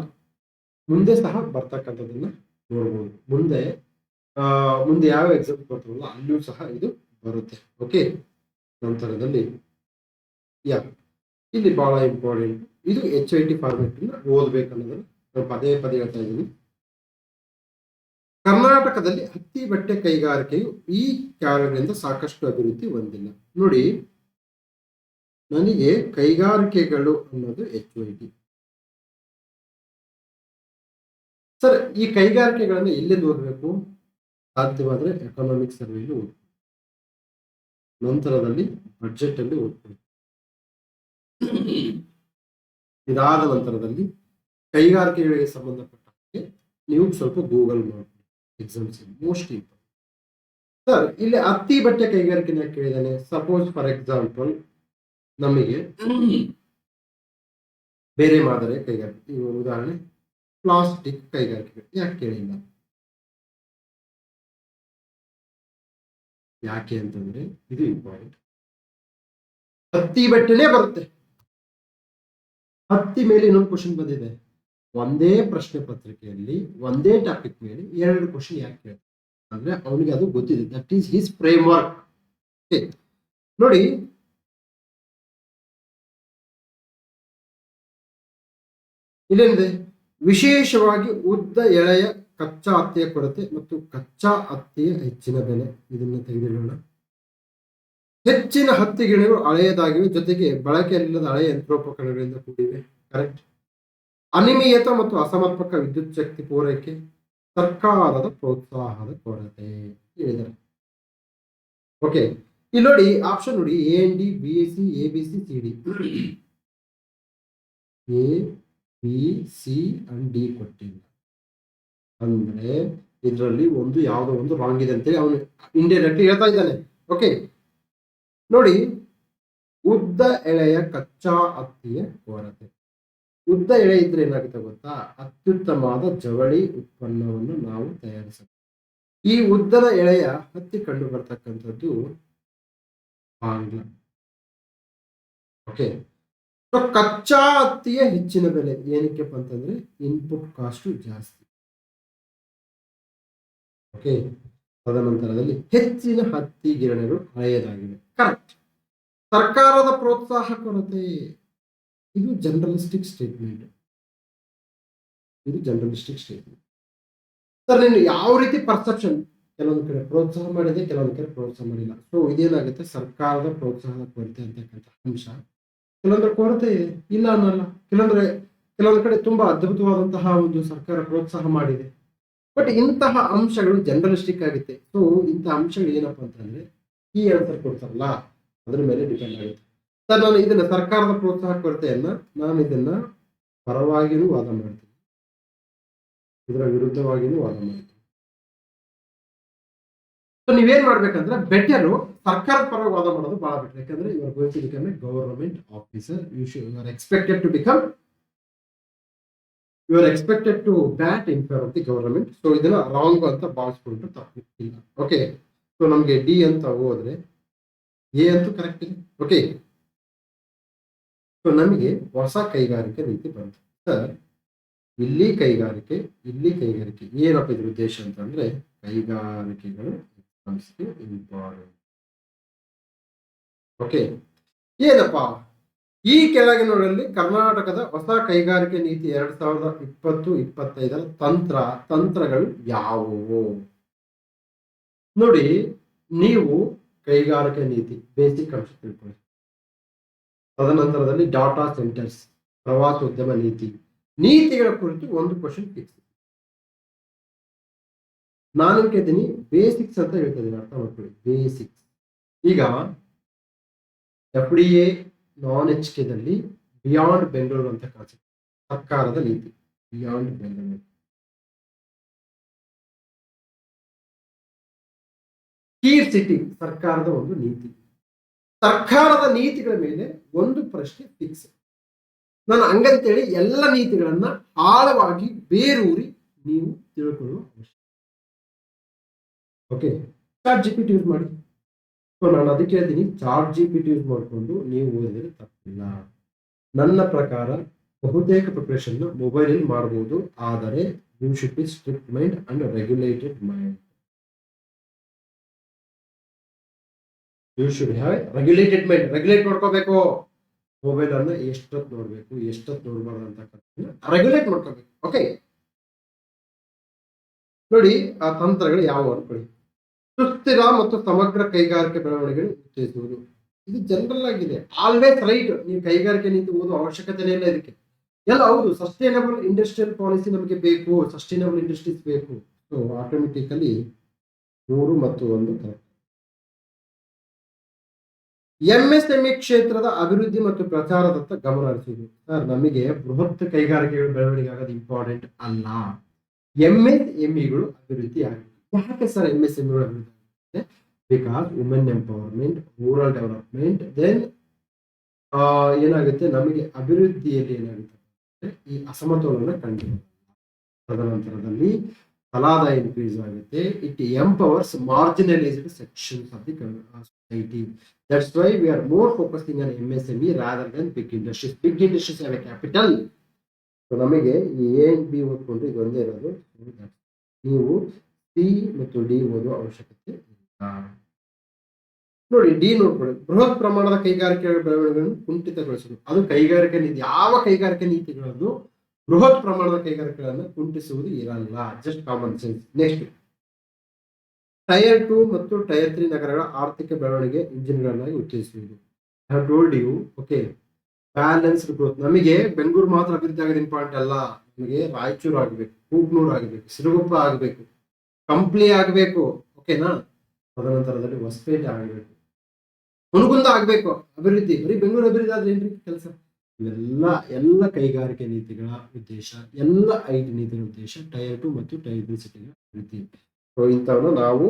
ಮುಂದೆ ಸಹ ಬರ್ತಕ್ಕಂಥದ್ದನ್ನ ನೋಡ್ಬೋದು. ಮುಂದೆ ಯಾವ ಎಕ್ಸಾಮ್ ಬರ್ತಾವಲ್ಲ ಅಲ್ಲಿಯೂ ಸಹ ಇದು ಬರುತ್ತೆ. ಓಕೆ, ನಂತರದಲ್ಲಿ ಇಲ್ಲಿ ಬಹಳ ಇಂಪಾರ್ಟೆಂಟ್, ಇದು HIT ಫಾರ್ಮೆಟ್ ಓದ್ಬೇಕನ್ನೋದನ್ನ ನಾನು ಪದೇ ಪದೇ ಹೇಳ್ತಾ ಇದ್ದೀನಿ. ಕರ್ನಾಟಕದಲ್ಲಿ ಹತ್ತಿ ಬಟ್ಟೆ ಕೈಗಾರಿಕೆಯು ಈ ಕಾರಣಗಳಿಂದ ಸಾಕಷ್ಟು ಅಭಿವೃದ್ಧಿ ಹೊಂದಿಲ್ಲ. ನೋಡಿ, ನನಗೆ ಕೈಗಾರಿಕೆಗಳು ಅನ್ನೋದು HIT. ಸರ್, ಈ ಕೈಗಾರಿಕೆಗಳನ್ನು ಎಲ್ಲಿಂದ ಓದಬೇಕು? ಸಾಧ್ಯವಾದ್ರೆ ಎಕನಾಮಿಕ್ ಸರ್ವೆಯಲ್ಲಿ ಓದ್ಬೇಕು, ನಂತರದಲ್ಲಿ ಬಜೆಟ್ ಅಲ್ಲಿ ಓದ್ಬೇಕು. ಇದಾದ ನಂತರದಲ್ಲಿ ಕೈಗಾರಿಕೆಗಳಿಗೆ ಸಂಬಂಧಪಟ್ಟ ಹಾಗೆ ನೀವು ಸ್ವಲ್ಪ ಗೂಗಲ್ ಮಾಡಿ ಎಕ್ಸಾಮ್ಸ್ ಮೋಸ್ಟ್ ಇಂಪಾರ್ಟೆಂಟ್. ಸರ್, ಇಲ್ಲಿ ಹತ್ತಿ ಬಟ್ಟೆ ಕೈಗಾರಿಕೆ ಕೇಳಿದಾನೆ. ಸಪೋಸ್ ಫಾರ್ ಎಕ್ಸಾಂಪಲ್ ನಮಗೆ ಬೇರೆ ಮಾದರಿ ಕೈಗಾರಿಕೆ, ಉದಾಹರಣೆ ಪ್ಲಾಸ್ಟಿಕ್ ಕೈಗಾರಿಕೆ ಯಾಕೆ ಕೇಳಿಲ್ಲ? ಯಾಕೆ ಅಂತಂದ್ರೆ ಇದು ಇಂಪಾರ್ಟೆಂಟ್. ಹತ್ತಿ ಬಟ್ಟೆನೇ ಬರುತ್ತೆ. ಹತ್ತಿ ಮೇಲೆ ಇನ್ನೊಂದು ಕ್ವಶನ್ ಬಂದಿದೆ. ಒಂದೇ ಪ್ರಶ್ನೆ ಪತ್ರಿಕೆಯಲ್ಲಿ ಒಂದೇ ಟಾಪಿಕ್ ಮೇಲೆ 2 ಕ್ವಶನ್ ಯಾಕೆ ಕೇಳ್ತಾರೆ ಅಂದ್ರೆ ಅವನಿಗೆ ಅದು ಗೊತ್ತಿದೆ. That is his frame work. ನೋಡಿ, ಇಲ್ಲೇನಿದೆ? ವಿಶೇಷವಾಗಿ ಉದ್ದ ಎಳೆಯ ಕಚ್ಚಾ ಹತ್ತಿಯ ಕೊರತೆ ಮತ್ತು ಕಚ್ಚಾ ಹತ್ತಿಯ ಹೆಚ್ಚಿನ ಬೆಲೆ. ಇದನ್ನ ತೆಗೆದಿಡೋಣ. ಹೆಚ್ಚಿನ ಹತ್ತಿ ಗಿಡಗಳು ಹಳೆಯದಾಗಿವೆ, ಜೊತೆಗೆ ಬಳಕೆಯಲ್ಲಿಲ್ಲದ ಹಳೆಯ ಯಂತ್ರೋಪಕರಣಗಳಿಂದ ಕೂಡಿವೆ. ಕರೆಕ್ಟ್. ಅನಿಯಮಿತ ಮತ್ತು ಅಸಮರ್ಪಕ ವಿದ್ಯುತ್ ಶಕ್ತಿ ಪೂರೈಕೆ, ಸರ್ಕಾರದ ಪ್ರೋತ್ಸಾಹದ ಕೊರತೆ ಹೇಳಿದ್ದಾರೆ. ಓಕೆ, ಇಲ್ಲಿ ನೋಡಿ ಆಪ್ಷನ್ ನೋಡಿ, AND, BC, ABC, CD. A, B, C and D ಕೊಟ್ಟಿಲ್ಲ ಅಂದ್ರೆ ಇದರಲ್ಲಿ ಒಂದು ಯಾವುದೋ ಒಂದು ರಾಂಗ್ ಇದೆ ಅಂತೇಳಿ ಅವನು ಇಂಡೈರೆಕ್ಟ್ಲಿ ಹೇಳ್ತಾ ಇದ್ದಾನೆ. ಓಕೆ, ನೋಡಿ, ಉದ್ದ ಎಳೆಯ ಕಚ್ಚಾ ಹತ್ತಿಯ ಕೊರತೆ. ಉದ್ದ ಎಳೆ ಇದ್ರೆ ಏನಾಗುತ್ತೆ ಗೊತ್ತಾ? ಅತ್ಯುತ್ತಮವಾದ ಜವಳಿ ಉತ್ಪನ್ನವನ್ನು ನಾವು ತಯಾರಿಸಬೇಕು. ಈ ಉದ್ದದ ಎಳೆಯ ಹತ್ತಿ ಕಂಡು ಬರ್ತಕ್ಕಂಥದ್ದು ಬಾಂಗ್ಲಾ. ಓಕೆ, ಕಚ್ಚಾ ಹತ್ತಿಯ ಹೆಚ್ಚಿನ ಬೆಲೆ ಏನಕ್ಕೆಪ್ಪ ಅಂತಂದ್ರೆ ಇನ್ಪುಟ್ ಕಾಸ್ಟ್ ಜಾಸ್ತಿ. ಓಕೆ, ತದನಂತರದಲ್ಲಿ ಹೆಚ್ಚಿನ ಹತ್ತಿ ಗಿರಣಿಗಳು ಹಳೆಯದಾಗಿವೆ. ಕರೆಕ್ಟ್. ಸರ್ಕಾರದ ಪ್ರೋತ್ಸಾಹ ಕೊರತೆ, ಇದು ಜನರಲಿಸ್ಟಿಕ್ ಸ್ಟೇಟ್ಮೆಂಟ್. ಸರ್, ನೀನು ಯಾವ ರೀತಿ ಪರ್ಸೆಪ್ಷನ್? ಕೆಲವೊಂದು ಕಡೆ ಪ್ರೋತ್ಸಾಹ ಮಾಡಿದೆ, ಕೆಲವೊಂದು ಕಡೆ ಪ್ರೋತ್ಸಾಹ ಮಾಡಿಲ್ಲ. ಸೊ ಇದೇನಾಗುತ್ತೆ? ಸರ್ಕಾರದ ಪ್ರೋತ್ಸಾಹದ ಕೊರತೆ ಅಂತಕ್ಕಂಥ ಅಂಶ ಕೆಲವೊಂದು ಕೊರತೆ ಇಲ್ಲ ಅನ್ನಲ್ಲ. ಕೆಲವೊಂದು ಕಡೆ ತುಂಬಾ ಅದ್ಭುತವಾದಂತಹ ಒಂದು ಸರ್ಕಾರ ಪ್ರೋತ್ಸಾಹ ಮಾಡಿದೆ. ಬಟ್ ಇಂತಹ ಅಂಶಗಳು ಜನರಲಿಸ್ಟಿಕ್ ಆಗುತ್ತೆ. ಸೊ ಇಂತಹ ಅಂಶಗಳು ಏನಪ್ಪಾ ಅಂತಂದ್ರೆ ಈ ಆನ್ಸರ್ ಕೊಡ್ತಾರಲ್ಲ ಅದ್ರ ಮೇಲೆ ಡಿಪೆಂಡ್ ಆಗುತ್ತೆ. ಸರ್, ನಾನು ಇದನ್ನ ಸರ್ಕಾರದ ಪ್ರೋತ್ಸಾಹ ಕೊರತೆಯನ್ನ ನಾನು ಇದನ್ನ ಪರವಾಗಿನೂ ವಾದ ಮಾಡ್ತೀನಿ, ಇದರ ವಿರುದ್ಧವಾಗಿನೂ ವಾದ ಮಾಡ್ತೀನಿ. ಸೊ ನೀವೇನ್ ಮಾಡ್ಬೇಕಂದ್ರೆ ಬೆಟರು ಸರ್ಕಾರದ ಪರವಾಗಿ ವಾದ ಮಾಡೋದು ಬಹಳ ಬೆಟರ್. ಯಾಕಂದ್ರೆ you are going to become a government officer. You are expected to bat in favour of the government. So ಇದನ್ನ ರಾಂಗ್ ಅಂತ ಭಾವಿಸ್ಕೊಂಡ್ರೆ ತಪ್ಪಿಲ್ಲ. ಓಕೆ, ಸೊ ನಮ್ಗೆ ಡಿ ಅಂತ ಹೋದ್ರೆ ಎ ಅಂತೂ ಕರೆಕ್ಟ್ ಇದೆ. ಓಕೆ, ಸೊ ನಮಗೆ ಹೊಸ ಕೈಗಾರಿಕೆ ರೀತಿ ಬಂತು. ಸರ್, ಇಲ್ಲಿ ಕೈಗಾರಿಕೆ ಏನಪ್ಪ ಇದ್ರ ಉದ್ದೇಶ ಅಂತಂದ್ರೆ ಕೈಗಾರಿಕೆಗಳು ಇಂಪಾರ್ಟೆಂಟ್. ಓಕೆ, ಏನಪ್ಪಾ ಈ ಕೆಳಗಿನವರಲ್ಲಿ ಕರ್ನಾಟಕದ ಹೊಸ ಕೈಗಾರಿಕೆ ನೀತಿ 2020-25 ತಂತ್ರಗಳು ಯಾವುವು? ನೋಡಿ, ನೀವು ಕೈಗಾರಿಕೆ ನೀತಿ ಬೇಸಿಕ್ ಅಂಶ ತಿಳ್ಕೊಳ್ಳಿ. ತದನಂತರದಲ್ಲಿ ಡಾಟಾ ಸೆಂಟರ್ಸ್, ಪ್ರವಾಸೋದ್ಯಮ ನೀತಿಗಳ ಕುರಿತು ಒಂದು ಕ್ವಶನ್ ಫಿಕ್ಸ್. ನಾನು ಕೇಳ್ತೀನಿ ಬೇಸಿಕ್ಸ್ ಅಂತ ಹೇಳ್ತಾ ಇದ್ದೀನಿ, ಅರ್ಥ ಮಾಡ್ಕೊಳ್ಳಿ. ಬೇಸಿಕ್ಸ್. ಈಗ FDA non-HK ದಲ್ಲಿ ಬಿಯಾಂಡ್ ಬೆಂಗಳೂರು ಅಂತ ಕಾನ್ಸೆಪ್ಟ್, ಸರ್ಕಾರದ ನೀತಿ ಬಿಯಾಂಡ್ ಬೆಂಗಳೂರು. ಕೀಪ್ ಸಿಟಿ ಸರ್ಕಾರದ ಒಂದು ನೀತಿ. ಸರ್ಕಾರದ ನೀತಿಗಳ ಮೇಲೆ ಒಂದು ಪ್ರಶ್ನೆ ಫಿಕ್ಸ್. ನಾನು ಹಂಗಂತೇಳಿ ಎಲ್ಲ ನೀತಿಗಳನ್ನ ಆಳವಾಗಿ ಬೇರೂರಿ ನೀವು ತಿಳ್ಕೊಳ್ಳುವ ಅವಶ್ಯಕ. ಓಕೆ, ಚಾಟ್ ಜಿಪಿಟಿ ಯೂಸ್ ಮಾಡಿ. ಸೊ ನಾನು ಅದಕ್ಕೆ ಹೇಳ್ತೀನಿ, ಚಾಟ್ ಜಿಪಿಟಿ ಯೂಸ್ ಮಾಡಿಕೊಂಡು ನೀವು ಓದಿದ್ರೆ ತಪ್ಪಿಲ್ಲ. ನನ್ನ ಪ್ರಕಾರ ಬಹುತೇಕ ಪ್ರಿಪರೇಷನ್ ಮೊಬೈಲ್ ಮಾಡಬಹುದು, ಆದರೆ you should be strict mind and regulated mind. You should have regulated mind. Regulate ಮಾಡ್ಕೋಬೇಕು. ಮೊಬೈಲ್ ಅನ್ನ ಎಷ್ಟೊತ್ತು ನೋಡ್ಬೇಕು, ಎಷ್ಟೊತ್ತು ನೋಡ್ಬಾರ್ದು ಅಂತ ರೆಗ್ಯುಲೇಟ್ ಮಾಡ್ಕೋಬೇಕು. ಓಕೆ, ನೋಡಿ ಆ ತಂತ್ರಗಳು ಯಾವುವು ಅನ್ಕೊಳ್ಳಿ. ಸುಸ್ಥಿರ ಮತ್ತು ಸಮಗ್ರ ಕೈಗಾರಿಕೆ ಬೆಳವಣಿಗೆ ಉತ್ತೇಜಿಸುವುದು. ಇದು ಜನರಲ್ ಆಗಿದೆ, ಆಲ್ವೇಸ್ ರೈಟ್. ನೀವು ಕೈಗಾರಿಕೆ ನೀತಿ ಓದುವ ಅವಶ್ಯಕತೆ ಇಲ್ಲ ಇದಕ್ಕೆ. ಎಲ್ಲ ಹೌದು, ಸಸ್ಟೈನಬಲ್ ಇಂಡಸ್ಟ್ರಿಯಲ್ ಪಾಲಿಸಿ ನಮಗೆ ಬೇಕು, ಸಸ್ಟೈನಬಲ್ ಇಂಡಸ್ಟ್ರೀಸ್ ಬೇಕು. ಸೊ ಆಟೋಮೆಟಿಕಲಿ 3 ಮತ್ತು 1 ಕರೆಕ್ಟ್. ಎಂಎಸ್ಎಂಇ ಕ್ಷೇತ್ರದ ಅಭಿವೃದ್ಧಿ ಮತ್ತು ಪ್ರಚಾರದತ್ತ ಗಮನ ಹರಿಸುವುದು. ಸರ್, ನಮಗೆ ಬೃಹತ್ ಕೈಗಾರಿಕೆಗಳು ಬೆಳವಣಿಗೆ ಆಗೋದು ಇಂಪಾರ್ಟೆಂಟ್ ಅಲ್ಲ, ಎಂಎಸ್ಎಂಇಗಳು ಅಭಿವೃದ್ಧಿ ಆಗಿದೆ. ಯಾಕೆ ಸರ್ ಎಂಎಸ್ಎಂಇಗಳು ಅಭಿವೃದ್ಧಿ ಆಗುತ್ತೆ? Because women empowerment, rural development, then ಏನಾಗುತ್ತೆ ನಮಗೆ ಅಭಿವೃದ್ಧಿಯಲ್ಲಿ ಏನಾಗುತ್ತೆ ಈ ಅಸಮತೋಲನ ಕಂಡು. ತದನಂತರದಲ್ಲಿ ತಲಾದಾಯ ಇನ್ಕ್ರೀಸ್ ಆಗುತ್ತೆ. It empowers marginalised sections of the society. That's why we are more focusing on MSME rather than big industries. Big industries have a capital. So ನಮಗೆ ಈ ಎ ಅಂಡ್ ಬಿ ಓದ್ಕೊಂಡು ಇದು ಒಂದೇ ಇರೋದು. ನೀವು ಸಿ ಮತ್ತು ಡಿ ಓದುವ ಅವಶ್ಯಕತೆ ಇಲ್ಲ. ನೋಡಿ, ಡಿ ನೋಡ್ಕೊಳ್ಳಿ. ಬೃಹತ್ ಪ್ರಮಾಣದ ಕೈಗಾರಿಕೆ ಬೆಳವಣಿಗೆಗಳನ್ನು ಕುಂಠಿತಗೊಳಿಸುವುದು. ಅದು ಕೈಗಾರಿಕೆ ನೀತಿ. ಯಾವ ಕೈಗಾರಿಕೆ ನೀತಿಗಳನ್ನು ಬೃಹತ್ ಪ್ರಮಾಣದ ಕೈಗಾರಿಕೆಗಳನ್ನು ಕುಂಠಿಸುವುದು ಇರಲ್ಲ. Just common sense. Next, tier 2 ಮತ್ತು ಟೈರ್ 3 ನಗರಗಳ ಆರ್ಥಿಕ ಬೆಳವಣಿಗೆ ಇಂಜಿನ್ಗಳನ್ನಾಗಿ ಉತ್ತೇಜಿಸುವುದು. I have told you. Okay, balanced growth. ನಮಗೆ ಬೆಂಗಳೂರು ಮಾತ್ರ ಅಭಿವೃದ್ಧಿ ಆಗೋದು ಇಂಪಾರ್ಟೆಂಟ್ ಅಲ್ಲ. ನಮಗೆ ರಾಯಚೂರು ಆಗಬೇಕು, ಕೂಗ್ನೂರು ಆಗಬೇಕು, ಸಿರುಗುಪ್ಪ ಆಗಬೇಕು, ಕಂಪ್ಲಿ ಆಗಬೇಕು. ಓಕೆನಾ? ತದನಂತರದಲ್ಲಿ ಹೊಸಪೇಟೆ ಆಗಬೇಕು, ಹುನಗುಂದ ಆಗಬೇಕು. ಅಭಿವೃದ್ಧಿ ಬರೀ ಬೆಂಗಳೂರು ಅಭಿವೃದ್ಧಿ ಆದ್ರೆ ಏನ್ರಿ ಕೆಲಸ? ಎಲ್ಲ ಕೈಗಾರಿಕೆ ನೀತಿಗಳ ಉದ್ದೇಶ, ಎಲ್ಲ 5 ನೀತಿಗಳ ಉದ್ದೇಶ ಟೈರ್ 2 ಮತ್ತು ಟೈರ್ 3 ಸಿಟಿಗಳ ಅಭಿವೃದ್ಧಿ. ಸೊ ಇಂಥವನ್ನ ನಾವು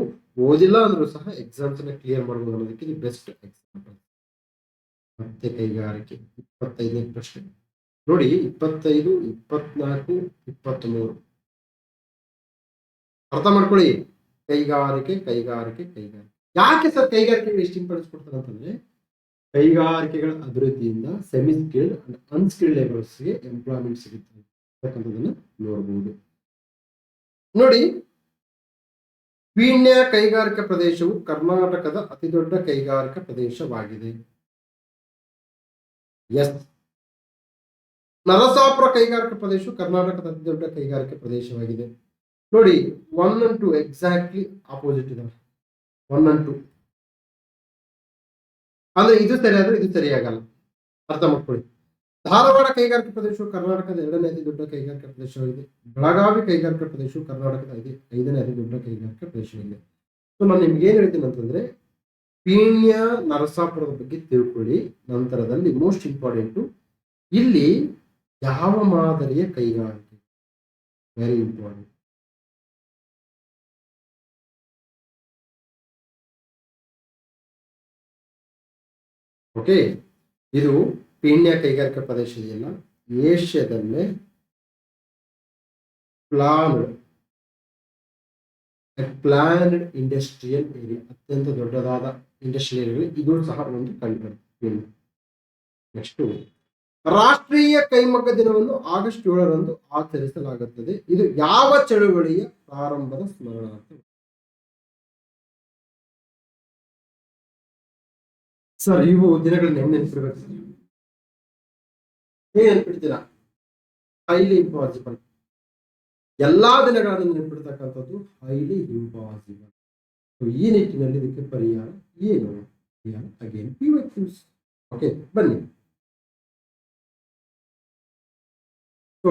ಓದಿಲ್ಲ ಅಂದ್ರೂ ಸಹ ಎಕ್ಸಾಮ್ಸ್ ನ ಕ್ಲಿಯರ್ ಮಾಡಬಹುದು ಅನ್ನೋದಕ್ಕೆ ಇದು ಬೆಸ್ಟ್ ಎಕ್ಸಾಂಪಲ್. ಮತ್ತೆ ಕೈಗಾರಿಕೆ 25ನೇ ಪ್ರಶ್ನೆ ನೋಡಿ. 25, 24, 23 ಅರ್ಥ ಮಾಡ್ಕೊಳ್ಳಿ. ಕೈಗಾರಿಕೆ ಕೈಗಾರಿಕೆ ಕೈಗಾರಿಕೆ. ಯಾಕೆ ಸರ್ ಕೈಗಾರಿಕೆಗಳು ಎಷ್ಟು ಇಂಪಾರ್ಟೆನ್ಸ್ ಕೊಡ್ತಾರೆ ಅಂತಂದ್ರೆ, ಕೈಗಾರಿಕೆಗಳ ಅಭಿವೃದ್ಧಿಯಿಂದ ಸೆಮಿ ಸ್ಕಿಲ್ಡ್ ಅಂಡ್ ಅನ್ಸ್ಕಿಲ್ಡ್ ಲೇಬರ್ಸ್ಗೆ ಎಂಪ್ಲಾಯ್ಮೆಂಟ್ ಸಿಗುತ್ತೆ ಅಂತಕ್ಕಂಥದ್ದನ್ನ ನೋಡಬಹುದು. ನೋಡಿ, ಪೀಣ್ಯ ಕೈಗಾರಿಕಾ ಪ್ರದೇಶವು ಕರ್ನಾಟಕದ ಅತಿ ದೊಡ್ಡ ಕೈಗಾರಿಕಾ ಪ್ರದೇಶವಾಗಿದೆ. ಎಸ್. ನರಸಾಪುರ ಕೈಗಾರಿಕಾ ಪ್ರದೇಶವು ಕರ್ನಾಟಕದ ಅತಿ ದೊಡ್ಡ ಕೈಗಾರಿಕಾ ಪ್ರದೇಶವಾಗಿದೆ. ನೋಡಿ, 1 and 2 ಎಕ್ಸಾಕ್ಟ್ಲಿ ಆಪೋಸಿಟ್ ಇದಾವೆ. 1 and 2 ಅಂದ್ರೆ ಇದು ಸರಿಯಾದ್ರೆ ಇದು ಸರಿಯಾಗಲ್ಲ. ಅರ್ಥ ಮಾಡ್ಕೊಳ್ಳಿ. ಧಾರವಾಡ ಕೈಗಾರಿಕಾ ಪ್ರದೇಶವು ಕರ್ನಾಟಕದ 2ನೇ ಅತಿ ದೊಡ್ಡ ಕೈಗಾರಿಕಾ ಪ್ರದೇಶವಾಗಿದೆ. ಬೆಳಗಾವಿ ಕೈಗಾರಿಕಾ ಪ್ರದೇಶವು ಕರ್ನಾಟಕದ 5ನೇ ಅತಿ ದೊಡ್ಡ ಕೈಗಾರಿಕಾ ಪ್ರದೇಶವಾಗಿದೆ. ಸೊ ನಾನು ನಿಮ್ಗೆ ಏನ್ ಹೇಳ್ತೀನಿ ಅಂತಂದ್ರೆ, ಪೀಣ್ಯ ನರಸಾಪುರದ ಬಗ್ಗೆ ತಿಳ್ಕೊಳ್ಳಿ. ನಂತರದಲ್ಲಿ ಮೋಸ್ಟ್ ಇಂಪಾರ್ಟೆಂಟು ಇಲ್ಲಿ ಯಾವ ಮಾದರಿಯ ಕೈಗಾರಿಕೆ, ವೆರಿ ಇಂಪಾರ್ಟೆಂಟ್. ಓಕೆ, ಇದು ಪೀಣ್ಯ ಕೈಗಾರಿಕಾ ಪ್ರದೇಶ ಇದೆಯಲ್ಲ, ಏಷ್ಯಾದಲ್ಲೇ ಪ್ಲಾನ್ಡ್ ಇಂಡಸ್ಟ್ರಿಯಲ್ ಏರಿಯಾ, ಅತ್ಯಂತ ದೊಡ್ಡದಾದ ಇಂಡಸ್ಟ್ರಿಯಲ್ ಏರಿಯಾ ಇದು ಸಹ ಒಂದು ಕಂಡು. ನೆಕ್ಸ್ಟ್, ರಾಷ್ಟ್ರೀಯ ಕೈಮಗ್ಗ ದಿನವನ್ನು ಆಗಸ್ಟ್ 7ರಂದು ಆಚರಿಸಲಾಗುತ್ತದೆ. ಇದು ಯಾವ ಚಳುವಳಿಯ ಪ್ರಾರಂಭದ ಸ್ಮರಣಾರ್ಥ? ಸರ್, ಇವು ದಿನಗಳನ್ನ ಹೆಂಗ್ ನೆನಪಿರ್ಬೇಕು ಸರ್? ಏನ್ ನೆನ್ಪಿಡ್ತೀರಾ? Highly impossible. ಎಲ್ಲಾ ದಿನಗಳನ್ನು ನೆನಪಿಡ್ತಕ್ಕಂಥದ್ದು ಹೈಲಿ ಇಂಪಾಸಿಬಲ್. ಈ ನಿಟ್ಟಿನಲ್ಲಿ ಇದಕ್ಕೆ ಪರಿಹಾರ ಏನು? Again PYQs. ಓಕೆ, ಬನ್ನಿ. ಸೊ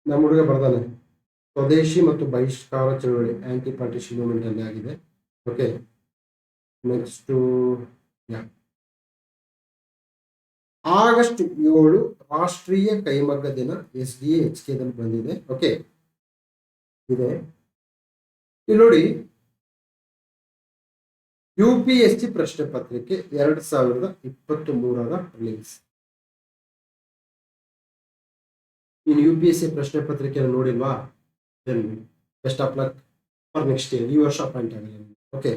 ನಮ್ಮ ಹುಡುಗ ಬರ್ತಾನೆ, ಸ್ವದೇಶಿ ಮತ್ತು ಬಹಿಷ್ಕಾರ ಚಳವಳಿ ಆಂಟಿ ಪಾರ್ಟಿಷನ್ ಮೂವ್ಮೆಂಟ್ ಅಲ್ಲಿ ಆಗಿದೆ. ಓಕೆ, ನೆಕ್ಸ್ಟ್ ಆಗಸ್ಟ್ 7 ರಾಷ್ಟ್ರೀಯ ಕೈಮಗ್ಗ ದಿನ SDA HK ದಲ್ಲಿ ಬಂದಿದೆ. ಓಕೆ, ಇದೆ. ಇಲ್ಲಿ ನೋಡಿ, UPSC ಪ್ರಶ್ನೆ ಪತ್ರಿಕೆ 2023 ಪ್ರಿಲಿಮ್ಸ್. ಇನ್ನು UPSC ಪ್ರಶ್ನೆ ಪತ್ರಿಕೆಯನ್ನು ನೋಡಿಲ್ವಾ? Best of luck for next year. ಈ ವರ್ಷ ಅಪಾಯಿಂಟ್ ಆಗಲಿ. Okay.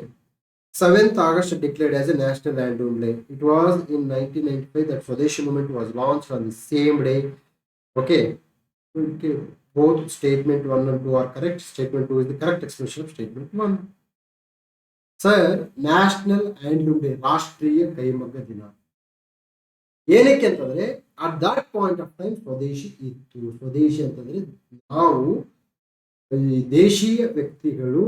7th August declared as a National Handloom Day. It was in 1995 that Swadeshi movement was launched on the same day. Okay. Both statement 1 and 2 are correct. Statement 2 is the correct expression of statement 1. Sir, National Handloom Day, ರಾಷ್ಟ್ರೀಯ ಕೈಮಗ್ಗ ದಿನ. ಏನಕ್ಕೆ ಅಂತಂದ್ರೆ at that point of time ಸ್ವದೇಶಿ ಇತ್ತು. ಸ್ವದೇಶಿ ಅಂತಂದ್ರೆ ನಾವು ದೇಶೀಯ ವ್ಯಕ್ತಿಗಳು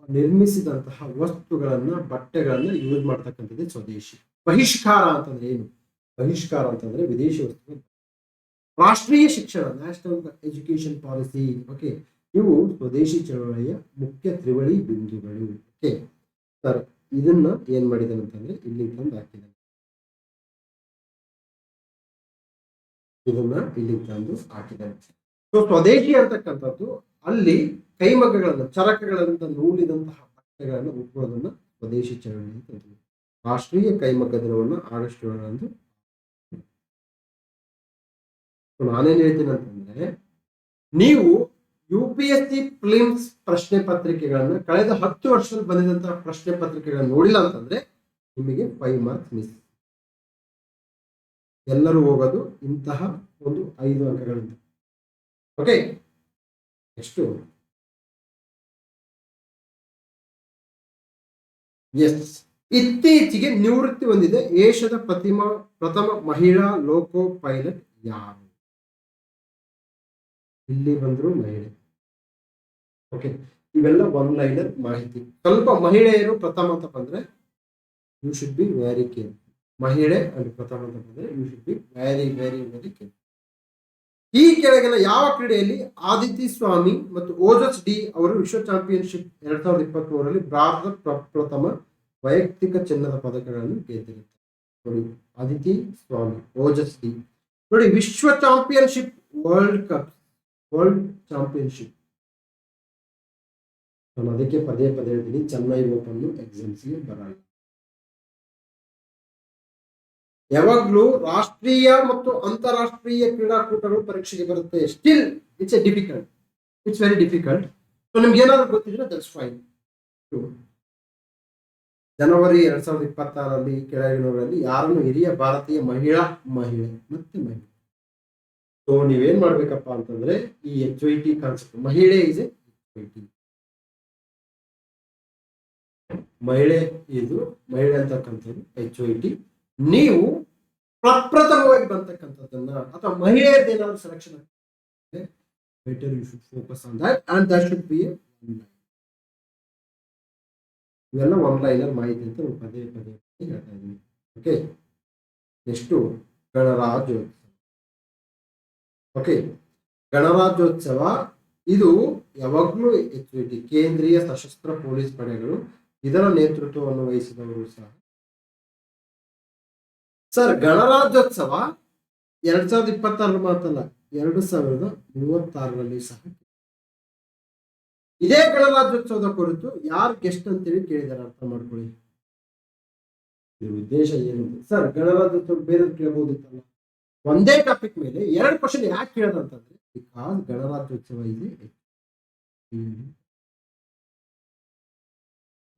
ನಿರ್ಮಿಸಿದಂತಹ ವಸ್ತುಗಳನ್ನ, ಬಟ್ಟೆಗಳನ್ನ ಯೂಸ್ ಮಾಡ್ತಕ್ಕಂಥದ್ದು ಸ್ವದೇಶಿ. ಬಹಿಷ್ಕಾರ ಅಂತಂದ್ರೆ ಏನು? ಬಹಿಷ್ಕಾರ ಅಂತಂದ್ರೆ ವಿದೇಶಿ ವಸ್ತುಗಳು. ರಾಷ್ಟ್ರೀಯ ಶಿಕ್ಷಣ, ನ್ಯಾಷನಲ್ ಎಜುಕೇಶನ್ ಪಾಲಿಸಿ. ಓಕೆ, ಇವು ಸ್ವದೇಶಿ ಚಳವಳಿಯ ಮುಖ್ಯ ತ್ರಿವಳಿ ಬಿಂದುಗಳು. ಓಕೆ ಸರ್, ಇದನ್ನ ಏನ್ ಮಾಡಿದಾನೆ ಅಂತಂದ್ರೆ ಇಲ್ಲಿ ತಂದು ಹಾಕಿದ್ದಾನೆ. ಇದನ್ನ ಇಲ್ಲಿ ತಂದು ಹಾಕಿದ್ದಾನೆ. ಸೊ ಸ್ವದೇಶಿ ಅಂತಕ್ಕಂಥದ್ದು ಅಲ್ಲಿ ಕೈಮಗ್ಗಗಳನ್ನು, ಚರಕಗಳಿಂದ ನೂಲಿದಂತಹ ಬಟ್ಟೆಗಳನ್ನು ಉಟ್ಕೊಳ್ಳೋದನ್ನ ಸ್ವದೇಶಿ ಚಳವಳಿ ಅಂತ ಹೇಳ್ತೀವಿ. ರಾಷ್ಟ್ರೀಯ ಕೈಮಗ್ಗ ದಿನವನ್ನ ಆಗಸ್ಟ್ 7ರಂದು. ನಾನೇನ್ ಹೇಳ್ತೀನಿ ಅಂತಂದ್ರೆ, ನೀವು UPSC ಪ್ರಿಲಿಮ್ಸ್ ಪ್ರಶ್ನೆ ಪತ್ರಿಕೆಗಳನ್ನ ಕಳೆದ 10 ವರ್ಷದಲ್ಲಿ ಬಂದಿದಂತಹ ಪ್ರಶ್ನೆ ಪತ್ರಿಕೆಗಳನ್ನ ನೋಡಿಲ್ಲ ಅಂತಂದ್ರೆ ನಿಮಗೆ 5 ಮಾರ್ಕ್ಸ್ ಮಿಸ್. ಎಲ್ಲರೂ ಹೋಗೋದು ಇಂತಹ ಒಂದು 5 ಅಂಕಗಳಿಂದ. ಓಕೆ, ಎಷ್ಟು? ಎಸ್, ಇತ್ತೀಚೆಗೆ ನಿವೃತ್ತಿ ಹೊಂದಿದೆ ಏಷ್ಯಾದ ಪ್ರಥಮ ಮಹಿಳಾ ಲೋಕೋ ಪೈಲಟ್ ಯಾರು? ಇಲ್ಲಿ ಬಂದ್ರು ಮಹಿಳೆ. ಓಕೆ, ಇವೆಲ್ಲ ಒನ್ ಲೈನರ್ ಮಾಹಿತಿ. ಸ್ವಲ್ಪ ಮಹಿಳೆಯರು ಪ್ರಥಮ ಅಂತ ಬಂದ್ರೆ you should be very care. ಮಹಿಳೆ ಅಂಡ್ ಪ್ರಥಮ ಅಂತ ಬಂದ್ರೆ you should be very very very care. ಈ ಕೆಳಗಿನ ಯಾವ ಕ್ರೀಡೆಯಲ್ಲಿ ಆದಿತಿ ಸ್ವಾಮಿ ಮತ್ತು ಓಜಸ್ ಡಿ ಅವರು ವಿಶ್ವ ಚಾಂಪಿಯನ್ಶಿಪ್ 2023ರಲ್ಲಿ ಭಾರತದ ಪ್ರಥಮ ವೈಯಕ್ತಿಕ ಚಿನ್ನದ ಪದಕಗಳನ್ನು ಗೆದ್ದಿರುತ್ತಾರೆ? ನೋಡಿ, ಆದಿತಿ ಸ್ವಾಮಿ, ಓಜಸ್ ಡಿ. ನೋಡಿ, ವಿಶ್ವ championship, world cup, world championship. ನಾನು ಅದಕ್ಕೆ ಪದೇ ಪದೇ ಹೇಳ್ತೀನಿ, ಚೆನ್ನೈ ಓಪನ್ ಎಕ್ಸಾಮ್ಸ್ಗೆ ಬರಲ್ಲ. ಯಾವಾಗ್ಲೂ ರಾಷ್ಟ್ರೀಯ ಮತ್ತು ಅಂತಾರಾಷ್ಟ್ರೀಯ ಕ್ರೀಡಾಕೂಟಗಳು ಪರೀಕ್ಷೆಗೆ ಬರುತ್ತೆ. Still it's A difficult, it's very difficult. So ನಿಮ್ಗೆ ಏನಾದ್ರು ಗೊತ್ತಿದ್ರೆ ದಟ್ಸ್ ಫೈನ್. ಜನವರಿ 2026ರಲ್ಲಿ ಕೆಳಗಿನವರಲ್ಲಿ ಯಾರನ್ನು ಹಿರಿಯ ಭಾರತೀಯ ಮಹಿಳೆ ಮತ್ತೆ ಮಹಿಳೆ. ಸೊ ನೀವೇನ್ ಮಾಡ್ಬೇಕಪ್ಪ ಅಂತಂದ್ರೆ, ಈ HYT ಕಾನ್ಸೆಪ್ಟ್, ಮಹಿಳೆ ಇಸ್ HYT, ಮಹಿಳೆ ಇದು ಮಹಿಳೆ ಅಂತಕ್ಕಂಥದ್ದು HYT. ನೀವು ಪ್ರಪ್ರಥಮವಾಗಿ ಬಂತಕ್ಕಂಥದ್ದನ್ನ ಅಥವಾ ಮಹಿಳೆಯದೇನಾದ್ರು ಸೆಲೆಕ್ಷನ್ ಆಗ್ತದೆ, better you should focus on that and that should be a one line. ಇವೆಲ್ಲ ಒನ್ ಲೈನರ್ ಮಾಹಿತಿ ಅಂತ ಪದೇ ಪದೇ ಹೇಳ್ತಾ ಇದ್ದೀನಿ. ಓಕೆ, ನೆಕ್ಸ್ಟು ಗಣರಾಜ್ಯೋತ್ಸವ. ಓಕೆ, ಗಣರಾಜ್ಯೋತ್ಸವ ಇದು ಯಾವಾಗಲೂ HYT, ಕೇಂದ್ರೀಯ ಸಶಸ್ತ್ರ ಪೊಲೀಸ್ ಪಡೆಗಳು, ಇದರ ನೇತೃತ್ವವನ್ನು ವಹಿಸಿದವರು ಸಹ. ಸರ್, ಗಣರಾಜ್ಯೋತ್ಸವ 2026 ಮಾತಲ್ಲ, 2036ರಲ್ಲಿ ಸಹ. ಇದೇ ಗಣರಾಜ್ಯೋತ್ಸವದ ಕುರಿತು ಯಾರು ಗೆಸ್ಟ್ ಅಂತೇಳಿ ಕೇಳಿದಾರೆ, ಅರ್ಥ ಮಾಡ್ಕೊಳ್ಳಿ. ಇದ್ರ ಉದ್ದೇಶ ಏನು ಸರ್? ಗಣರಾಜ್ಯೋತ್ಸವ ಬೇರೆ ಕೇಳಬಹುದಿತ್ತಲ್ಲ. ಒಂದೇ ಟಾಪಿಕ್ ಮೇಲೆ 2 ಕ್ವಶನ್ ಯಾಕೆ ಕೇಳದಂತಂದ್ರೆ, ಬಿಕಾಸ್ ಗಣರಾಜ್ಯೋತ್ಸವ ಇದೆ.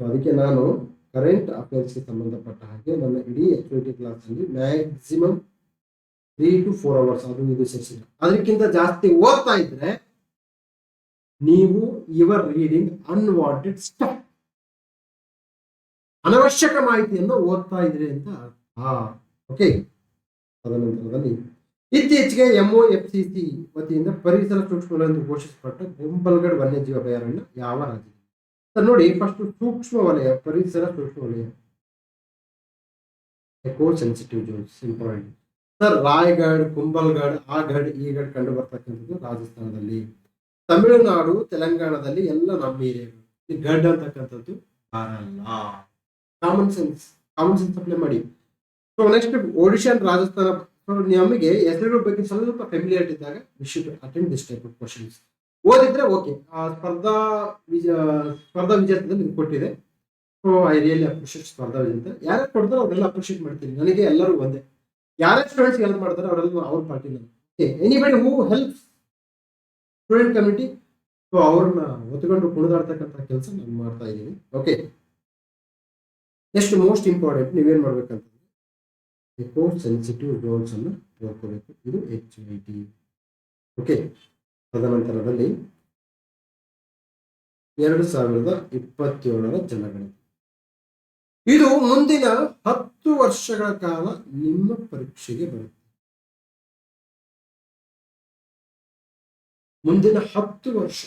ಅದಕ್ಕೆ ನಾನು ಕರೆಂಟ್ ಅಫೇರ್ಸ್ಗೆ ಸಂಬಂಧಪಟ್ಟ ಹಾಗೆ ನನ್ನ ಇಡೀ HYT ಕ್ಲಾಸ್ ಅಲ್ಲಿ ಮ್ಯಾಕ್ಸಿಮಮ್ 3 to 4 hours ಅದು ಇದು ಸೆಷನ್. ಅದಕ್ಕಿಂತ ಜಾಸ್ತಿ ಓದ್ತಾ ಇದ್ರೆ ನೀವು ಯುವರ್ ರೀಡಿಂಗ್ ಅನ್ವಾಂಟೆಡ್ ಸ್ಟಫ್, ಅನವಶ್ಯಕ ಮಾಹಿತಿಯನ್ನು ಓದ್ತಾ ಇದ್ರಿ ಅಂತ ಅರ್ಥ. ಓಕೆ, ತದನಂತರದಲ್ಲಿ ಇತ್ತೀಚೆಗೆ MOFCC ವತಿಯಿಂದ ಪರಿಸರ ಸೂಕ್ಷ್ಮವಲಯ ಘೋಷಿಸಲ್ಪಟ್ಟ ಗುಂಬಲ್ಗಡ್ ವನ್ಯಜೀವಿ ಅಭಯಾರಣ್ಯ ಯಾವ ರಾಜ್ಯ? ಸರ್ ನೋಡಿ, ಫಸ್ಟ್ ಸೂಕ್ಷ್ಮ ವಲಯ, ಪರಿಸರ ಸೂಕ್ಷ್ಮ ವಲಯ, eco sensitive zones important. Sir, Raigad, Kumbhalgarh, ಆ ಗಢ್ ಈ ಗಢ್ ಕಂಡು ಬರ್ತಕ್ಕಂಥದ್ದು ರಾಜಸ್ಥಾನದಲ್ಲಿ. ತಮಿಳುನಾಡು, ತೆಲಂಗಾಣದಲ್ಲಿ ಎಲ್ಲ ನಮ್ಮ ಏರಿಯಾಗಳು. ಈ ಗಢ್ ಅಂತಕ್ಕಂಥದ್ದು ಬರಲ್ಲ. ಕಾಮನ್ ಸೆನ್ಸ್ ಅಪ್ಲೈ ಮಾಡಿ. So next Odisha, Rajasthan. ನಮಗೆ ಹೆಸರುಗಳ ಬಗ್ಗೆ ಸ್ವಲ್ಪ ಫೆಮಿಲಿಯರ್ ಇದ್ದಾಗ we should attend this type of questions. ಓದಿದ್ರೆ ಓಕೆ. ಸ್ಪರ್ಧಾ ವಿಜೇತದಲ್ಲಿ ಇದು ಕೊಟ್ಟಿದೆ. ಸೊ ಐ ರಿಯಲಿ ಅಪ್ರಿಷಿಯೇಟ್ ಸ್ಪರ್ಧಾ ವಿಜೇತ. ಯಾರು ಕೊಡ್ತಾರೋ ಅವ್ರೆಲ್ಲ ಅಪ್ರಿಷಿಯೇಟ್ ಮಾಡ್ತೀನಿ. ನನಗೆ ಎಲ್ಲರೂ ಒಂದೇ. ಯಾರೇ ಸ್ಟೂಡೆಂಟ್ಸ್ ಹೆಲ್ಪ್ ಮಾಡ್ತಾರೆ ಅವರೆಲ್ಲ ಅವ್ರ ಪಾರ್ಟಿ ನಾನು. Anybody who helps student community, so ಅವ್ರನ್ನ ಒತ್ಕೊಂಡು ಕುಣಿದಾಡ್ತಕ್ಕಂಥ ಕೆಲಸ ನಾನು ಮಾಡ್ತಾ ಇದ್ದೀನಿ. ಓಕೆ, ನೆಕ್ಸ್ಟ್ ಮೋಸ್ಟ್ ಇಂಪಾರ್ಟೆಂಟ್ ನೀವೇನ್ ಮಾಡ್ಬೇಕಂತಂದ್ರೆ ಎಕೋ ಸೆನ್ಸಿಟಿವ್ ಗೋಲ್ಸ್ ಅನ್ನು ನೋಡ್ಕೋಬೇಕು. ಇದು HYT. ಓಕೆ, ತದನಂತರದಲ್ಲಿ 2027 ಜನಗಣತಿ. ಇದು ಮುಂದಿನ 10 ವರ್ಷಗಳ ಕಾಲ ನಿಮ್ಮ ಪರೀಕ್ಷೆಗೆ ಬರುತ್ತೆ. ಮುಂದಿನ 10 ವರ್ಷ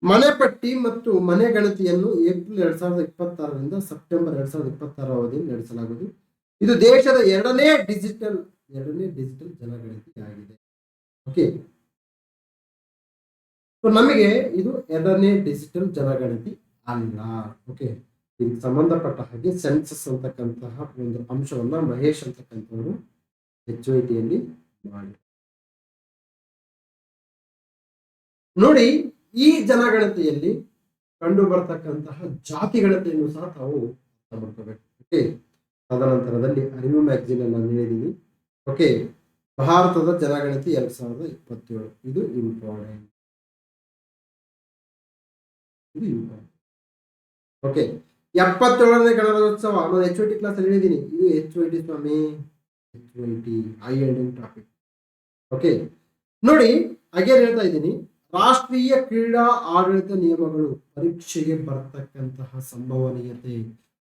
ಮನೆ ಪಟ್ಟಿ ಮತ್ತು ಮನೆ ಗಣತಿಯನ್ನು ಏಪ್ರಿಲ್ 2026ರಿಂದ ಸೆಪ್ಟೆಂಬರ್ 2026 ಅವಧಿಯಲ್ಲಿ ನಡೆಸಲಾಗುವುದು. ಇದು ದೇಶದ ಎರಡನೇ ಡಿಜಿಟಲ್ ಜನಗಣತಿ ಆಗಿದೆ. ಓಕೆ, ಸೊ ನಮಗೆ ಇದು ಎರಡನೇ ಡಿಜಿಟಲ್ ಜನಗಣತಿ ಅಲ್ಲ. ಓಕೆ, ಇದಕ್ಕೆ ಸಂಬಂಧಪಟ್ಟ ಹಾಗೆ ಸೆನ್ಸಸ್ ಅಂತಕ್ಕಂತಹ ಒಂದು ಅಂಶವನ್ನ ಮಹೇಶ್ ಅಂತಕ್ಕಂಥವರು HYT ಯಲ್ಲಿ ಮಾಡಿ ನೋಡಿ. ಈ ಜನಗಣತಿಯಲ್ಲಿ ಕಂಡು ಬರ್ತಕ್ಕಂತಹ ಜಾತಿ ಗಣತಿಯನ್ನು ಸಹ ತಾವು ಅರ್ಥ ಮಾಡ್ಕೋಬೇಕು. ಓಕೆ, ತದನಂತರದಲ್ಲಿ ಅರಿವು ಮ್ಯಾಗಝಿನ್ ಅನ್ನು ನೀಡಿದ್ದೀನಿ. ಓಕೆ, ಭಾರತದ ಜನಗಣತಿ 2027 ಇದು ಇಂಪಾರ್ಟೆಂಟ್. ಓಕೆ, 77ನೇ ಗಣರಾಜ್ಯೋತ್ಸವ ನಾನು HYT ಕ್ಲಾಸ್ ಅಲ್ಲಿ ಹೇಳಿದ್ದೀನಿ. ಇದು HYT ಸ್ವಾಮಿ, HYT I ending topic. Okay ನೋಡಿ, ಹಾಗೆ ಹೇಳ್ತಾ ಇದ್ದೀನಿ. ರಾಷ್ಟ್ರೀಯ ಕ್ರೀಡಾ ಆಡಳಿತ ನಿಯಮಗಳು ಪರೀಕ್ಷೆಗೆ ಬರ್ತಕ್ಕಂತಹ ಸಂಭವನೀಯತೆ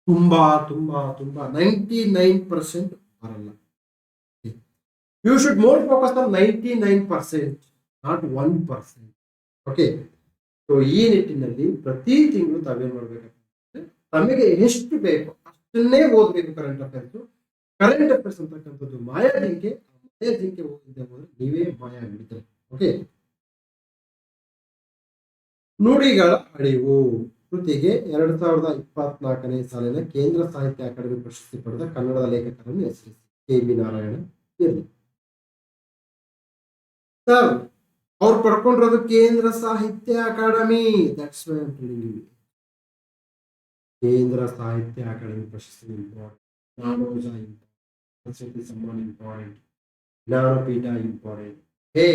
ತುಂಬಾ ತುಂಬಾ ತುಂಬಾ 99% ಬರಲ್ಲ. You should more focus on 99%, not 1%. Okay, so ಈ ನಿಟ್ಟಿನಲ್ಲಿ ಪ್ರತಿ ತಿಂಗಳು ತಾವೇನ್ ಮಾಡ್ಬೇಕಂದ್ರೆ ತಮಗೆ ಎಷ್ಟು ಬೇಕು ಅಷ್ಟನ್ನೇ ಓದಬೇಕು. ಕರೆಂಟ್ ಅಫೇರ್ಸ್ ಅಂತಕ್ಕಂಥದ್ದು ಮಾಯಾಜಿಂಕೆ ಓದಿದ್ದೆ ಹೋದ್ರೆ ನೀವೇ ಮಾಯ ಆಗಿಬಿಡ್ತಾರೆ. ಓಕೆ, ನುಡಿಗಳ ಅಳಿವು ಕೃತಿಗೆ 2024ನೇ ಸಾಲಿನ ಕೇಂದ್ರ ಸಾಹಿತ್ಯ ಅಕಾಡೆಮಿ ಪ್ರಶಸ್ತಿ ಪಡೆದ ಕನ್ನಡದ ಲೇಖಕರನ್ನು ಹೆಸರಿಸಿ. KB ನಾರಾಯಣ ಇರಲಿ ಸರ್. ಅವ್ರು ಪಡ್ಕೊಂಡಿರೋದು Kendra Sahitya Akademi. That's why I am telling you. Kendra Sahitya Akademi ಪ್ರಶಸ್ತಿ ಇಂಪಾರ್ಟೆಂಟ್, ನಾಡೋಜ ಇಂಪಾರ್ಟೆಂಟ್, ಸಮ್ಮಾನ್ ಇಂಪಾರ್ಟೆಂಟ್, ಜ್ಞಾನಪೀಠ ಇಂಪಾರ್ಟೆಂಟ್. ಹೇ,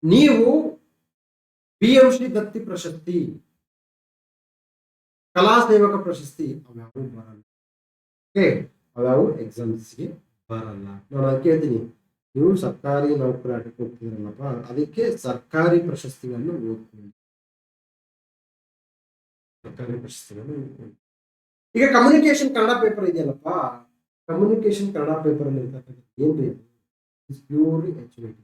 ನೀವು BM ಶ್ರೀ ದತ್ತಿ ಪ್ರಶಸ್ತಿ, ಕಲಾ ಸೇವಕ ಪ್ರಶಸ್ತಿ ಅವ್ಯಾವು ಬರಲ್ಲ. ಓಕೆ, ಅವ್ಯಾವು ಎಕ್ಸಾಮ್ಸ್ಗೆ ಬರಲ್ಲ. ನಾನು ಕೇಳ್ತೀನಿ, ನೀವು ಸರ್ಕಾರಿ ನೌಕರಾಟಕ್ಕೆ ಹೋಗ್ತಿದ್ರಲ್ಲಪ್ಪ, ಅದಕ್ಕೆ ಸರ್ಕಾರಿ ಪ್ರಶಸ್ತಿಗಳನ್ನು ಓದ್ಕೊಂಡು ಈಗ ಕಮ್ಯುನಿಕೇಶನ್ ಕನ್ನಡ ಪೇಪರ್ ಇದೆಯಲ್ಲಪ್ಪ, ಕಮ್ಯುನಿಕೇಶನ್ ಕನ್ನಡ ಪೇಪರ್ ಅಲ್ಲಿ ಇರ್ತಕ್ಕಂಥ ಏನ್ರಿ ಪ್ಯೂರ್ಲಿ HYT.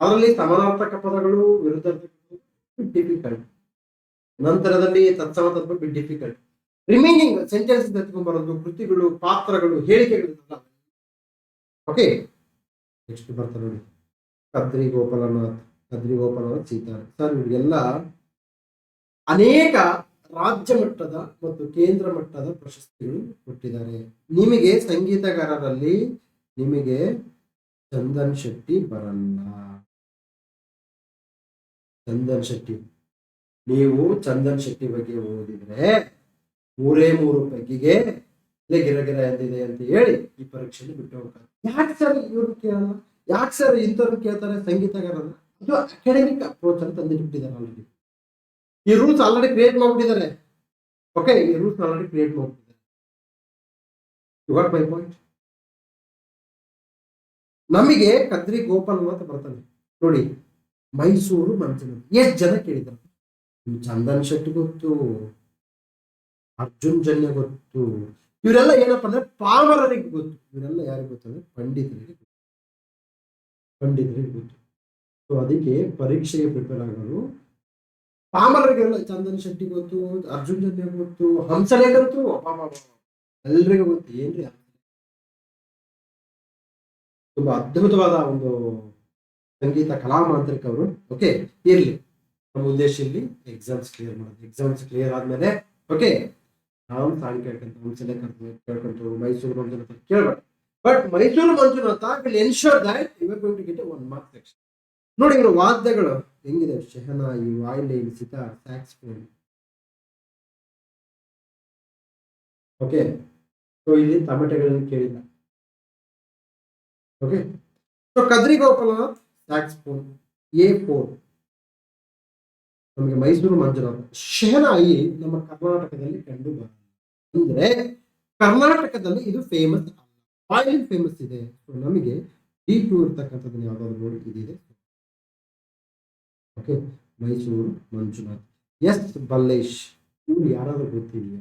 ಅದರಲ್ಲಿ ಸಮಾನಾರ್ಥಕ ಪದಗಳು, ವಿರುದ್ಧಾರ್ಥಕ ಡಿಫಿಕಲ್ಟ್, ನಂತರದಲ್ಲಿ ತತ್ಸಮ ತತ್ವ ಡಿಫಿಕಲ್ಟ್, ರಿಮೈನಿಂಗ್ ಸೆಂಟೆನ್ಸ್ ಎತ್ಕೊಂಡ್ ಬರೋದು, ಕೃತಿಗಳು, ಪಾತ್ರಗಳು, ಹೇಳಿಕೆಗಳು. ಓಕೆ, ನೆಕ್ಸ್ಟ್ ಬರ್ತಾರೆ ನೋಡಿ, ಕದ್ರಿ ಗೋಪಾಲನಾಥ್ ಸೀತಾರ ಸರ್. ಇವರಿಗೆಲ್ಲ ಅನೇಕ ರಾಜ್ಯ ಮಟ್ಟದ ಮತ್ತು ಕೇಂದ್ರ ಮಟ್ಟದ ಪ್ರಶಸ್ತಿಗಳು ಕೊಟ್ಟಿದ್ದಾರೆ. ನಿಮಗೆ ಸಂಗೀತಗಾರರಲ್ಲಿ ನಿಮಗೆ ಚಂದನ್ ಶೆಟ್ಟಿ ಬರಲ್ಲ. ಚಂದನ್ ಶೆಟ್ಟಿ, ನೀವು ಚಂದನ್ ಶೆಟ್ಟಿ ಬಗ್ಗೆ ಓದಿದ್ರೆ 3 ಪೈಕಿಗೆ ಗಿರಗಿರ ಎಂದಿದೆ ಅಂತ ಹೇಳಿ ಈ ಪರೀಕ್ಷೆಯಲ್ಲಿ ಬಿಟ್ಟು ಹೋಗ್ತಾರೆ. ಯಾಕೆ ಸರ್ ಇವ್ರು ಕೇಳಲ್ಲ? ಯಾಕೆ ಸರ್ ಇಂಥವ್ರು ಕೇಳ್ತಾರೆ ಸಂಗೀತಗಾರನ? ಅದು ಅಕಾಡೆಮಿಕ್ ಅಪ್ರೋಚ್ ಅಂತ ತಂದಿಟ್ಟಿದ್ದಾರೆ ಆಲ್ರೆಡಿ. ಈ ರೂಲ್ಸ್ ಆಲ್ರೆಡಿ ಕ್ರಿಯೇಟ್ ಮಾಡ್ಬಿಟ್ಟಿದ್ದಾರೆ. ಓಕೆ, ಈ ರೂಲ್ಸ್ ಆಲ್ರೆಡಿ ಕ್ರಿಯೇಟ್ ಮಾಡ್ಬಿಟ್ಟಿದ್ದಾರೆ. You got my point. ನಮಗೆ ಕದ್ರಿ ಗೋಪಾಲನಾಥ್ ಬರ್ತಾನೆ ನೋಡಿ, ಮೈಸೂರು ಮಂಜುನಾಥ್. ಎಷ್ಟು ಜನ ಕೇಳಿದ್ದಾರೆ? ಚಂದನ್ ಶೆಟ್ಟಿ ಗೊತ್ತು, ಅರ್ಜುನ್ ಜನ್ಯ ಗೊತ್ತು. ಇವರೆಲ್ಲ ಏನಪ್ಪಾ ಅಂದ್ರೆ ಪಾಮರರಿಗೆ ಗೊತ್ತು. ಇವರೆಲ್ಲ ಯಾರಿಗೆ ಗೊತ್ತಂದ್ರೆ ಪಂಡಿತರಿಗೆ ಗೊತ್ತು. ಸೊ ಅದಕ್ಕೆ ಪರೀಕ್ಷೆಗೆ ಪ್ರಿಪೇರ್ ಆಗೋರು ಪಾಮರರಿಗೆಲ್ಲ ಚಂದನ್ ಶೆಟ್ಟಿ ಗೊತ್ತು, ಅರ್ಜುನ್ ಜನ್ಯ ಗೊತ್ತು, ಹಂಸಲೇಖ ಗೊತ್ತು, ಎಲ್ರಿಗೂ ಗೊತ್ತು. ಏನ್ರಿ ತುಂಬಾ ಅದ್ಭುತವಾದ ಒಂದು ಸಂಗೀತ ಕಲಾ ಮಾಂತ್ರಿಕ ಅವರು. ಓಕೆ, ಇರ್ಲಿ, ನಮ್ಮ ಉದ್ದೇಶ ಇಲ್ಲಿ ಎಕ್ಸಾಮ್ಸ್ ಕ್ಲಿಯರ್ ಮಾಡೋದು. ಎಕ್ಸಾಮ್ಸ್ ಕ್ಲಿಯರ್ ಆದ್ಮೇಲೆ ಓಕೆ ನಾವು ಸಾಂಗ್ ಕೇಳ್ಕೊಂತ ಮೈಸೂರು ಮಂಜುನಾಥ ಕೇಳ್ಬೇಡ. But Mysore Manjunath will ensure that you are going to get 1 marks extra. ನೋಡಿ ಇವರು ವಾದ್ಯಗಳು ಹೆಂಗಿದೆ, shehnai, violin, sitar, saxophone. Okay, so ಇಲ್ಲಿ ತಮಟೆಗಳನ್ನು ಕೇಳಿಲ್ಲ. Okay, so Kadri Gopalnath saxophone A4. ನಮಗೆ ಮೈಸೂರು ಮಂಜುನಾಥ್. ಶೆಹನಾಯಿ ನಮ್ಮ ಕರ್ನಾಟಕದಲ್ಲಿ ಕಂಡು ಬರ, ಅಂದ್ರೆ ಕರ್ನಾಟಕದಲ್ಲಿ ಇದು ಫೇಮಸ್ ಅಲ್ಲ, ವಾಯ್ಲಿನ್ ಫೇಮಸ್ ಇದೆ. ಸೊ ನಮಗೆ D2 ಇರ್ತಕ್ಕಂಥದ್ದನ್ನ ಯಾವ್ದಾದ್ರು ನೋಡಿ ಇದಿದೆ. ಓಕೆ, ಮೈಸೂರು ಮಂಜುನಾಥ್. ಎಸ್ ಬಲ್ಲೇಶ್, ಇವ್ರು ಯಾರಾದ್ರೂ ಗೊತ್ತಿದೆಯಾ?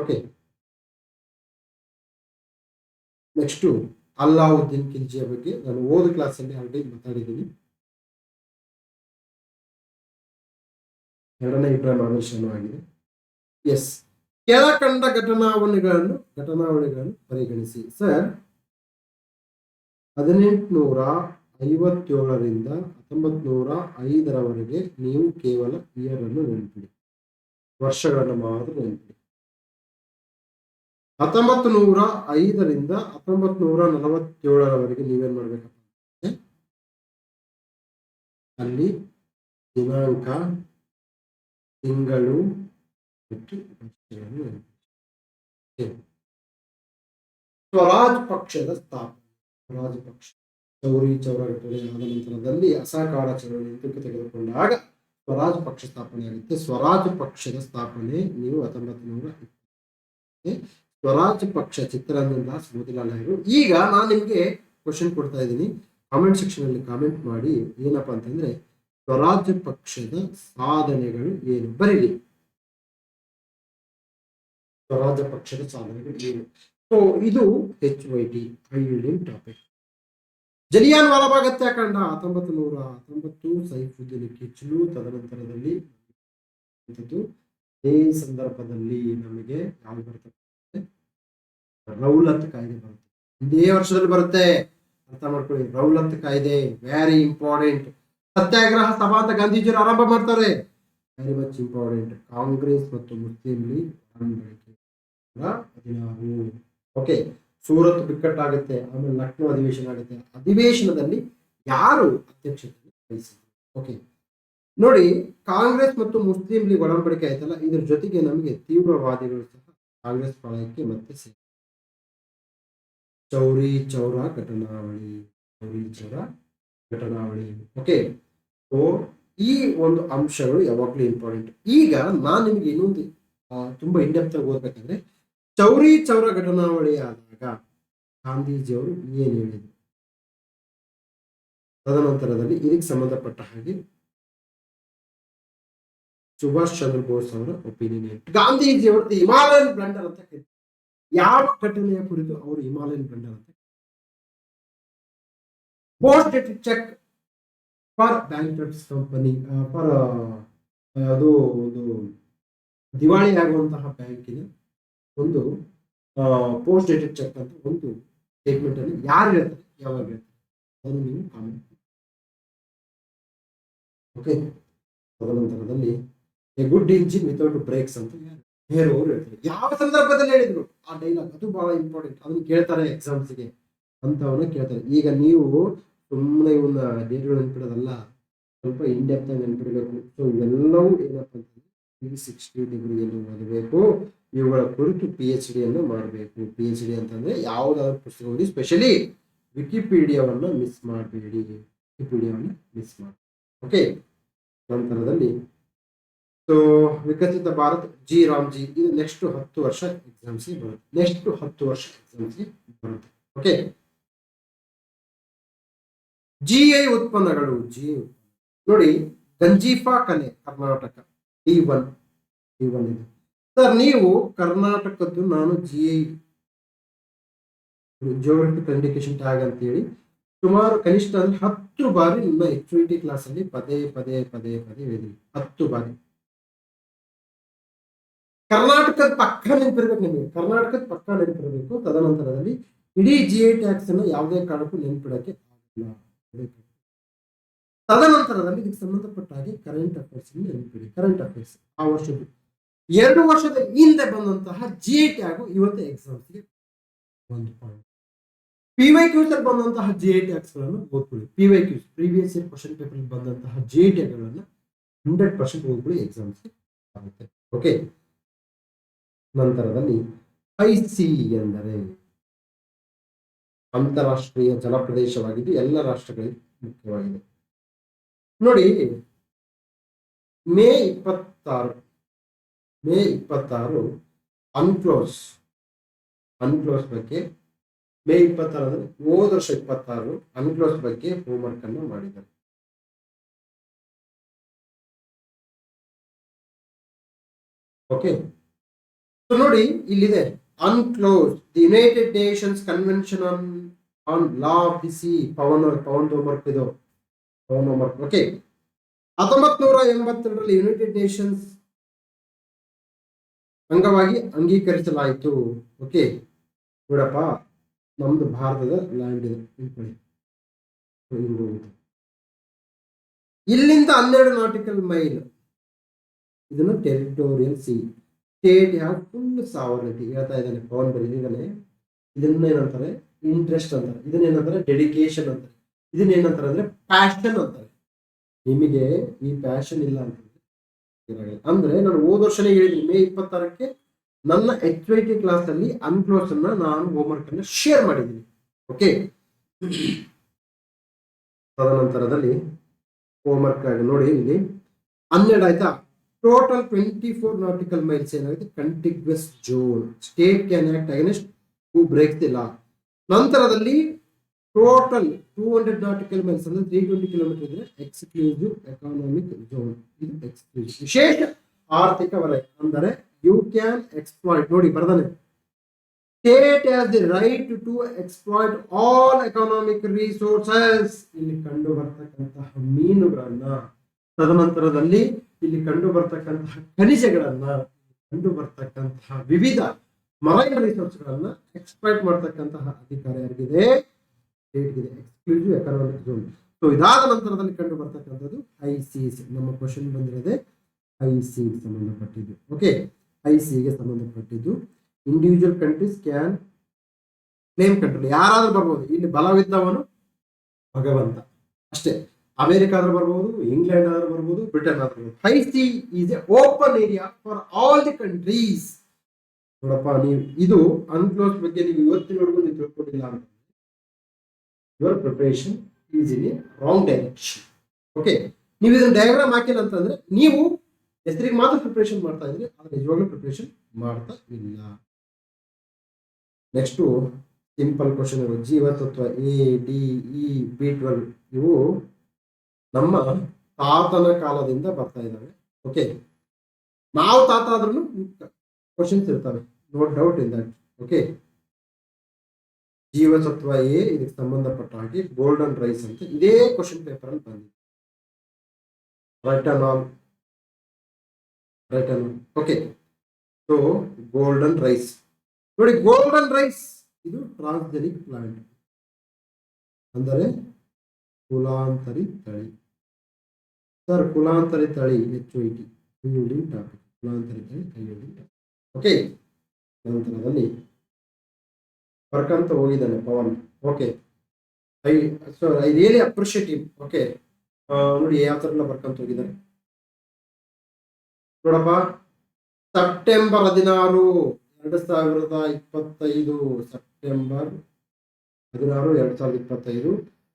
ಓಕೆ, ನೆಕ್ಸ್ಟು ಅಲ್ಲಾವುದ್ದೀನ್ ಖಿಲ್ಜಿಯ ಬಗ್ಗೆ ನಾನು ಓದ್ ಕ್ಲಾಸಲ್ಲಿ ಆಲ್ರೆಡಿ ಮಾತಾಡಿದ್ದೀನಿ. ಎರಡನೇ ಇಬ್ರಾಹಿಂ ಆದಿಲ್ ಶಾನು ಆಗಿದೆ. ಎಸ್, ಕೆಳಕಂಡ ಘಟನಾವಳಿಗಳನ್ನು ಪರಿಗಣಿಸಿ. ಸರ್, 1857ರಿಂದ 1905ರವರೆಗೆ ನೀವು ಕೇವಲ ಇಯರ್ ಅನ್ನು ನೆನಪಿಡಿ, ವರ್ಷಗಳನ್ನು ಮಾತ್ರ ನೆನಪಿಡಿ. 1905ರಿಂದ 1947ರವರೆಗೆ ನೀವೇನ್ ಮಾಡ್ಬೇಕಪ್ಪ ಅಂದ್ರೆ ಅಲ್ಲಿ ದಿನಾಂಕ, ತಿಂಗಳು ಮತ್ತು ವರ್ಷಗಳನ್ನು ನೆನಪಿಡಿ. ಸ್ವರಾಜ್ ಪಕ್ಷದ ಸ್ಥಾಪನೆ. ಸ್ವರಾಜ್ ಪಕ್ಷ ಚೌರಿ ಚೌರ ಘಟನೆ ಆದ ನಂತರದಲ್ಲಿ ಅಸಹಕಾರ ಚಳವಳಿ ನೇತೃತ್ವ ತೆಗೆದುಕೊಂಡಾಗ ಸ್ವರಾಜ್ ಪಕ್ಷ ಸ್ಥಾಪನೆ ಆಗುತ್ತೆ. ಸ್ವರಾಜ್ ಪಕ್ಷದ ಸ್ಥಾಪನೆ ನೀವು 1920. ಸ್ವರಾಜ್ ಪಕ್ಷ ಚಿತ್ತರಂಜನ್ ದಾಸ್ ಮೋತಿಲಾಲ್ ನೆಹರು. ಈಗ ನಾನು ನಿಮ್ಗೆ ಕ್ವಶನ್ ಕೊಡ್ತಾ ಇದ್ದೀನಿ, ಕಾಮೆಂಟ್ ಸೆಕ್ಷನ್ ಅಲ್ಲಿ ಕಾಮೆಂಟ್ ಮಾಡಿ. ಏನಪ್ಪಾ ಅಂತಂದ್ರೆ ಸ್ವರಾಜ್ ಪಕ್ಷದ ಸಾಧನೆಗಳು ಏನು ಬರೀಲಿ. ಸ್ವರಾಜ ಪಕ್ಷದ ಸಾಧನೆಗಳು ಏನು? ಸೊ ಇದು HYT ಐಲ್ಡಿಂಗ್ ಟಾಪಿಕ್. ಜಲಿಯಾನ್ ವಾಲಾಬಾಗ್ ಹತ್ಯಾಕಾಂಡ 1919, ಸೈಫುದ್ದೀನ್ ಕಿಚ್ಲು. ತದನಂತರದಲ್ಲಿ ಈ ಸಂದರ್ಭದಲ್ಲಿ ನಮಗೆ ಯಾವ್ದು ಬರುತ್ತೆ? ರೌಲತ್ ಕಾಯ್ದೆ ಬರುತ್ತೆ. ಇದೇ ವರ್ಷದಲ್ಲಿ ಬರುತ್ತೆ, ಅರ್ಥ ಮಾಡ್ಕೊಳ್ಳಿ. ರೌಲತ್ ಕಾಯ್ದೆ ವೆರಿ ಇಂಪಾರ್ಟೆಂಟ್. ಸತ್ಯಾಗ್ರಹ ಸಭಾ ಅಂತ ಗಾಂಧೀಜಿಯವರು ಆರಂಭ ಮಾಡ್ತಾರೆ, ವೆರಿ ಮಚ್ ಇಂಪಾರ್ಟೆಂಟ್. ಕಾಂಗ್ರೆಸ್ ಮತ್ತು ಮುಸ್ಲಿಂ ಲೀಗ್ 16. ಓಕೆ, ಸೂರತ್ ಬಿಕ್ಕಟ್ಟಾಗುತ್ತೆ, ಆಮೇಲೆ ಲಕ್ನೋ ಅಧಿವೇಶನ ಆಗುತ್ತೆ. ಅಧಿವೇಶನದಲ್ಲಿ ಯಾರು ಅಧ್ಯಕ್ಷತೆ ವಹಿಸಿದ್ರು? ಓಕೆ ನೋಡಿ, ಕಾಂಗ್ರೆಸ್ ಮತ್ತು ಮುಸ್ಲಿಂ ಲೀಗ್ ಒಡಂಬಡಿಕೆ ಆಯ್ತಲ್ಲ, ಇದ್ರ ಜೊತೆಗೆ ನಮಗೆ ತೀವ್ರವಾದಿಗಳು ಸಹ ಕಾಂಗ್ರೆಸ್ ಪಾಳಯಕ್ಕೆ ಮತ್ತೆ ಚೌರಿ ಚೌರ ಘಟನಾವಳಿ. ಓಕೆ, ಸೊ ಈ ಒಂದು ಅಂಶಗಳು ಯಾವಾಗ್ಲೂ ಇಂಪಾರ್ಟೆಂಟ್. ಈಗ ನಾನು ನಿಮ್ಗೆ ಇನ್ನೊಂದು ತುಂಬಾ ಇಂಡೆಪ್ತ್ ಆಗಿ ಓದ್ಬೇಕಂದ್ರೆ, ಚೌರಿ ಚೌರ ಘಟನಾವಳಿ ಆದಾಗ ಗಾಂಧೀಜಿಯವರು ಏನ್ ಹೇಳಿದ್ರು, ತದನಂತರದಲ್ಲಿ ಇದಕ್ಕೆ ಸಂಬಂಧಪಟ್ಟ ಹಾಗೆ ಸುಭಾಷ್ ಚಂದ್ರ ಬೋಸ್ ಅವರ ಒಪಿನಿಯನ್ ಏನು? ಗಾಂಧೀಜಿಯವ್ರದ್ದು ಹಿಮಾಲಯನ್ ಬ್ಲಂಡರ್ ಅಂತ ಕರೀತಾರೆ. ಯಾವ ಘಟನೆಯ ಕುರಿತು ಅವರು ಹಿಮಾಲಯನ್ ಬ್ಲಂಡರ್ ಅಂತ? Post dated cheque for bankrupts company, for ಅದು ಒಂದು ದಿವಾಳಿ ಆಗುವಂತಹ ಬ್ಯಾಂಕಿನ ಒಂದು ಪೋಸ್ಟ್ ಡೇಟೆಡ್ ಚೆಕ್ ಅಂತ ಒಂದು ಸ್ಟೇಟ್ಮೆಂಟ್ ಅನ್ನು ಯಾರು ಹೇಳ್ತಾರೆ, ಯಾವಾಗ ಹೇಳ್ತಾರೆ, ಅದನ್ನು ನೀವು ಕಾಮೆಂಟ್. ಓಕೆ, ತದನಂತರದಲ್ಲಿ a good engine without brakes ಅಂತ ನೆಹರು ಅವರು ಹೇಳ್ತಾರೆ. ಯಾವ ಸಂದರ್ಭದಲ್ಲಿ ಹೇಳಿದ್ರು ಆ ಡೈಲಾಗ್, ಅದು ಬಹಳ ಇಂಪಾರ್ಟೆಂಟ್. ಅದನ್ನು ಕೇಳ್ತಾರೆ ಎಕ್ಸಾಮ್ಸ್ಗೆ, ಅಂತವನ್ನ ಕೇಳ್ತಾರೆ. ಈಗ ನೀವು ಸುಮ್ಮನೆ ಇವನ್ನ ಡೇಟ್ಗಳು ನೆನ್ಪಿಡೋದಲ್ಲ, ಸ್ವಲ್ಪ ಇಂಡೆಪ್ತ್ ಆಗಿ ನೆನ್ಪಿಡಬೇಕು. ಸೊ ಇವೆಲ್ಲವೂ ಏನಪ್ಪ ಅಂತಂದ್ರೆ 360 ಡಿಗ್ರಿಯಲ್ಲಿ ಓದಬೇಕು. ಇವುಗಳ ಕುರಿತು PhD ಅನ್ನು ಮಾಡಬೇಕು. PhD ಅಂತಂದ್ರೆ ಯಾವುದಾದ್ರು ಪುಸ್ತಕ ಓದಿ, ಸ್ಪೆಷಲಿ ವಿಕಿಪೀಡಿಯಾವನ್ನ ಮಿಸ್ ಮಾಡಬೇಡಿ. ವಿಕಿಪೀಡಿಯಾವನ್ನ ಮಿಸ್ ಮಾಡಿ. ಓಕೆ, ನಂತರದಲ್ಲಿ ಸೊ ವಿಕಸಿತ ಭಾರತ್ ಜಿ ರಾಮ್ಜಿ, ಇದು ನೆಕ್ಸ್ಟ್ 10 ವರ್ಷ ಎಕ್ಸಾಮ್ಸ್ಗೆ ಬರುತ್ತೆ. ಓಕೆ, GI ಉತ್ಪನ್ನಗಳು. ನೋಡಿ, ಗಂಜೀಫಾ ಕಲೆ ಕರ್ನಾಟಕ D1 ಇದೆ. ಸರ್, ನೀವು ಕರ್ನಾಟಕದ್ದು ನಾನು GI ಜಿಯೋಗ್ರಫಿಕ್ ಇಂಡಿಕೇಶನ್ ಟ್ಯಾಗ್ ಅಂತ ಹೇಳಿ ಸುಮಾರು ಕನಿಷ್ಠ ಅಂದ್ರೆ 10 ಬಾರಿ ನಿಮ್ಮ HYT ಕ್ಲಾಸ್ ಅಲ್ಲಿ ಪದೇ ಹೇಳಿದ್ವಿ. 10 ಬಾರಿ. ಕರ್ನಾಟಕದ ಪಕ್ಕ ನೆನಪಿರ್ಬೇಕು ನಿಮಗೆ, ತದನಂತರದಲ್ಲಿ ಇಡೀ GI ಟ್ಯಾಕ್ಸ್ ಅನ್ನು ಯಾವುದೇ ಕಾರಣಕ್ಕೂ ನೆನಪಿಡಕ್ಕೆ ಆಗಿಲ್ಲ. ತದನಂತರದಲ್ಲಿ ಇದಕ್ಕೆ ಸಂಬಂಧಪಟ್ಟ ಹಾಗೆ ಕರೆಂಟ್ ಅಫೇರ್ಸ್ ನೆನಪಿಡಿ. ಕರೆಂಟ್ ಅಫೇರ್ಸ್ ಆ ವರ್ಷದ್ದು 2 ವರ್ಷದ ಹಿಂದೆ ಬಂದಂತಹ GI ಟ್ಯಾಗು ಇವತ್ತು ಎಕ್ಸಾಮ್ಸ್ಗೆ 1 ಪಾಯಿಂಟ್. PYQs ಅಲ್ಲಿ ಬಂದಂತಹ GI ಟ್ಯಾಗ್ಸ್ ಗಳನ್ನು ಓದ್ಕೊಳ್ಳಿ. PYQs previous year question paper ಬಂದಂತಹ GI ಟ್ಯಾಗ್ ಗಳನ್ನ 100% ಓದ್ಕೊಳ್ಳಿ, ಎಕ್ಸಾಮ್ಸ್ ಆಗುತ್ತೆ. ಓಕೆ, ನಂತರದಲ್ಲಿ IC ಎಂದರೆ ಅಂತಾರಾಷ್ಟ್ರೀಯ ಜಲಪ್ರದೇಶವಾಗಿದ್ದು ಎಲ್ಲ ರಾಷ್ಟ್ರಗಳಿಗೆ ಮುಖ್ಯವಾಗಿದೆ. ನೋಡಿ, ಮೇ 26 ಅನ್ಕ್ಲೋಸ್ ಬಗ್ಗೆ, ಮೇ 26 ಹೋದ ವರ್ಷ 26 ಅನ್ಕ್ಲೋಸ್ ಬಗ್ಗೆ ಹೋಮ್ವರ್ಕ್ ಅನ್ನು ಮಾಡಿದ್ದಾರೆ. ಓಕೆ, ನೋಡಿ ಇಲ್ಲಿದೆ UNCLOS the United Nations convention on law of the sea. Pavan homework ಇದು, ಪವನ್ ಹೋಮ್ವರ್ಕ್. ಓಕೆ, 1982ರಲ್ಲಿ ಯುನೈಟೆಡ್ ನೇಷನ್ಸ್ ಅಂಗವಾಗಿ ಅಂಗೀಕರಿಸಲಾಯಿತು. ಓಕೆ, ನೋಡಪ್ಪ, ನಮ್ದು ಭಾರತದ ಲ್ಯಾಂಡ್ ಇದೆ, ಇಲ್ಲಿಂದ 12 ನಾಟಿಕಲ್ ಮೈಲ್, ಇದನ್ನು territorial C. State have full sovereignty ಹೇಳ್ತಾ ಇದ್ದಾನೆ, ಪವನ್ ಬರೀದಿದ್ದಾನೆ. ಇದನ್ನ ಏನಂತಾರೆ? ಇಂಟ್ರೆಸ್ಟ್ ಅಂತಾರೆ. ಇದನ್ನೇನಂತಾರೆ? ಡೆಡಿಕೇಶನ್ ಅಂತಾರೆ. ಇದನ್ನೇನಂತಾರೆ ಅಂದ್ರೆ ಪ್ಯಾಷನ್ ಅಂತಾರೆ. ನಿಮಗೆ ಈ ಪ್ಯಾಷನ್ ಇಲ್ಲ ಅಂತಂದ್ರೆ ಅಂದ್ರೆ, ನಾನು ಹೋದ ವರ್ಷನೇ ಹೇಳಿದ್ದೀನಿ, ಮೇ 26ಕ್ಕೆ ನನ್ನ HYT ಕ್ಲಾಸ್ ಅಲ್ಲಿ ಅನ್ಕ್ಲೋಸ್ ಅನ್ನ ನಾನು ಹೋಮ್ವರ್ಕ್ ಅನ್ನ ಶೇರ್ ಮಾಡಿದ್ದೀನಿ. ಓಕೆ, ತದನಂತರದಲ್ಲಿ ಹೋಮ್ವರ್ಕ್ ಆಗಿ ನೋಡಿ, ಇಲ್ಲಿ 12 ಆಯ್ತಾ. ಟೋಟಲ್ 24 ನಾಟಿಕಲ್ ಮೈಲ್ಸ್ ಏನಾಗುತ್ತೆ? Contiguous zone. State can act against who breaks the law. ನಂತರದಲ್ಲಿ ಟೋಟಲ್ 200 ನಾಟಿಕಲ್ ಮೈಲ್ಸ್ ಅಂದ್ರೆ 320 ಕಿಲೋಮೀಟರ್ ಇದ್ರೆ ಎಕ್ಸ್ಕ್ಲೂಸಿವ್ ಎಕಾನಮಿಕ್ ಝೋನ್. ಇದು ಎಕ್ಸ್ಕ್ಲೂಸಿವ್ ವಿಶೇಷ ಆರ್ಥಿಕ ವಲಯ ಅಂದರೆ ಯು ಕ್ಯಾನ್ ಎಕ್ಸ್ಪ್ಲಾಯ್ಟ್. ನೋಡಿ ಬರ್ದಾನೆ, state has the right to exploit all economic resources. ಇಲ್ಲಿ ಕಂಡು ಬರ್ತಕ್ಕಂತಹ ಮೀನುಗಳನ್ನ, ತದನಂತರದಲ್ಲಿ ಇಲ್ಲಿ ಕಂಡು ಬರ್ತಕ್ಕಂತಹ ಖನಿಜಗಳನ್ನ, ಕಂಡು ಬರ್ತಕ್ಕಂತಹ ವಿವಿಧ ಮರೈನ್ ರಿಸೋರ್ಸ್ ಗಳನ್ನ ಎಕ್ಸ್ಪ್ಲಾಯ್ಟ್ ಮಾಡ್ತಕ್ಕಂತಹ ಅಧಿಕಾರ ಯಾರಿಗಿದೆ? ಸ್ಟೇಟ್ಗಿದೆ, ಎಕ್ಸ್ಕ್ಲೂಸಿವ್ ಎಕನಾಮಿಕ್ ಝೋನ್. ಸೊ ಇದಾದ ನಂತರದಲ್ಲಿ ಕಂಡು ಬರ್ತಕ್ಕಂಥದ್ದು ICs. ನಮ್ಮ ಕ್ವಶನ್ ಬಂದಿರೋದೆ IC ಸಂಬಂಧಪಟ್ಟಿದ್ದು. ಓಕೆ, IC ಗೆ ಸಂಬಂಧಪಟ್ಟಿದ್ದು. Individual countries can claim control. ಯಾರಾದ್ರೂ ಬರ್ಬೋದು, ಇಲ್ಲಿ ಬಲವಿದ್ದವನು ಭಗವಂತ ಅಷ್ಟೇ. ಅಮೆರಿಕ ಆದ್ರೂ ಬರ್ಬೋದು, ಇಂಗ್ಲೆಂಡ್ ಆದ್ರೂ ಬರ್ಬೋದು, ಬ್ರಿಟನ್ ಆದ್ರೂ ಬರ್ಬೋದು. IC is A open area for all the countries. ನೋಡಪ್ಪ, ನೀವು ಇದು ಅನ್ಕ್ಲೋಸ್ ಬಗ್ಗೆ ನೀವು ಇವತ್ತಿನವರೆಗೂ ನೀವು ತಿಳ್ಕೊಂಡಿಲ್ಲ ಅಂತ, your preparation is in a wrong direction. Okay, ನೀವು ಇದನ್ನ ಡಯಾಗ್ರಾಮ್ ಹಾಕಿಲ್ಲ ಅಂತಂದ್ರೆ ನೀವು ಹೆಸರಿಗೆ ಮಾತ್ರ ಪ್ರಿಪರೇಷನ್ ಮಾಡ್ತಾ ಇದ್ರಿ, ಆದ್ರೆ ನಿಜವಾಗ್ಲೂ ಪ್ರಿಪರೇಷನ್ ಮಾಡ್ತಾ ಇಲ್ಲ. ನೆಕ್ಸ್ಟ್ ಸಿಂಪಲ್ ಕ್ವಶನ್, ಜೀವತತ್ವ ADE B12 ಇವು ನಮ್ಮ ತಾತನ ಕಾಲದಿಂದ ಬರ್ತಾ ಇದ್ದಾವೆ. ಓಕೆ, ನಾವು ತಾತ ಆದ್ರೂ ಕ್ವಶನ್ಸ್ ಇರ್ತವೆ, no doubt in that. Okay, ಜೀವಸತ್ವ A ಇದಕ್ಕೆ ಸಂಬಂಧಪಟ್ಟ ಹಾಗೆ ಗೋಲ್ಡನ್ ರೈಸ್ ಅಂತ ಇದೇ ಕ್ವಶನ್ ಪೇಪರ್ ಅಲ್ಲಿ ಬಂದಿದೆ. ರೈಟನಾಲ್. ಓಕೆ, ಸೊ ಗೋಲ್ಡನ್ ರೈಸ್ ನೋಡಿ, ಗೋಲ್ಡನ್ ರೈಸ್ ಇದು ಟ್ರಾನ್ಸ್ಜೆನಿಕ್ ಪ್ಲಾಂಟ್ ಅಂದರೆ ಕುಲಾಂತರಿ ತಳಿ. ಸರ್, ಕುಲಾಂತರಿ ತಳಿ HYT ಟಾಪಿಕ್, ಕುಲಾಂತರಿ ತಳಿ ಟಾಪಿಕ್. ಓಕೆ, ನಂತರದಲ್ಲಿ ಬರ್ಕಂತ ಹೋಗಿದ್ದಾನೆ Pavan. Okay, I really appreciate him. Okay, ನೋಡಿ ಯಾವ ತರ ಎಲ್ಲ ಬರ್ಕಂತ ಹೋಗಿದ್ದಾರೆ ನೋಡಪ್ಪ. ಸೆಪ್ಟೆಂಬರ್ 16, 2025, ಸೆಪ್ಟೆಂಬರ್ 16, 2025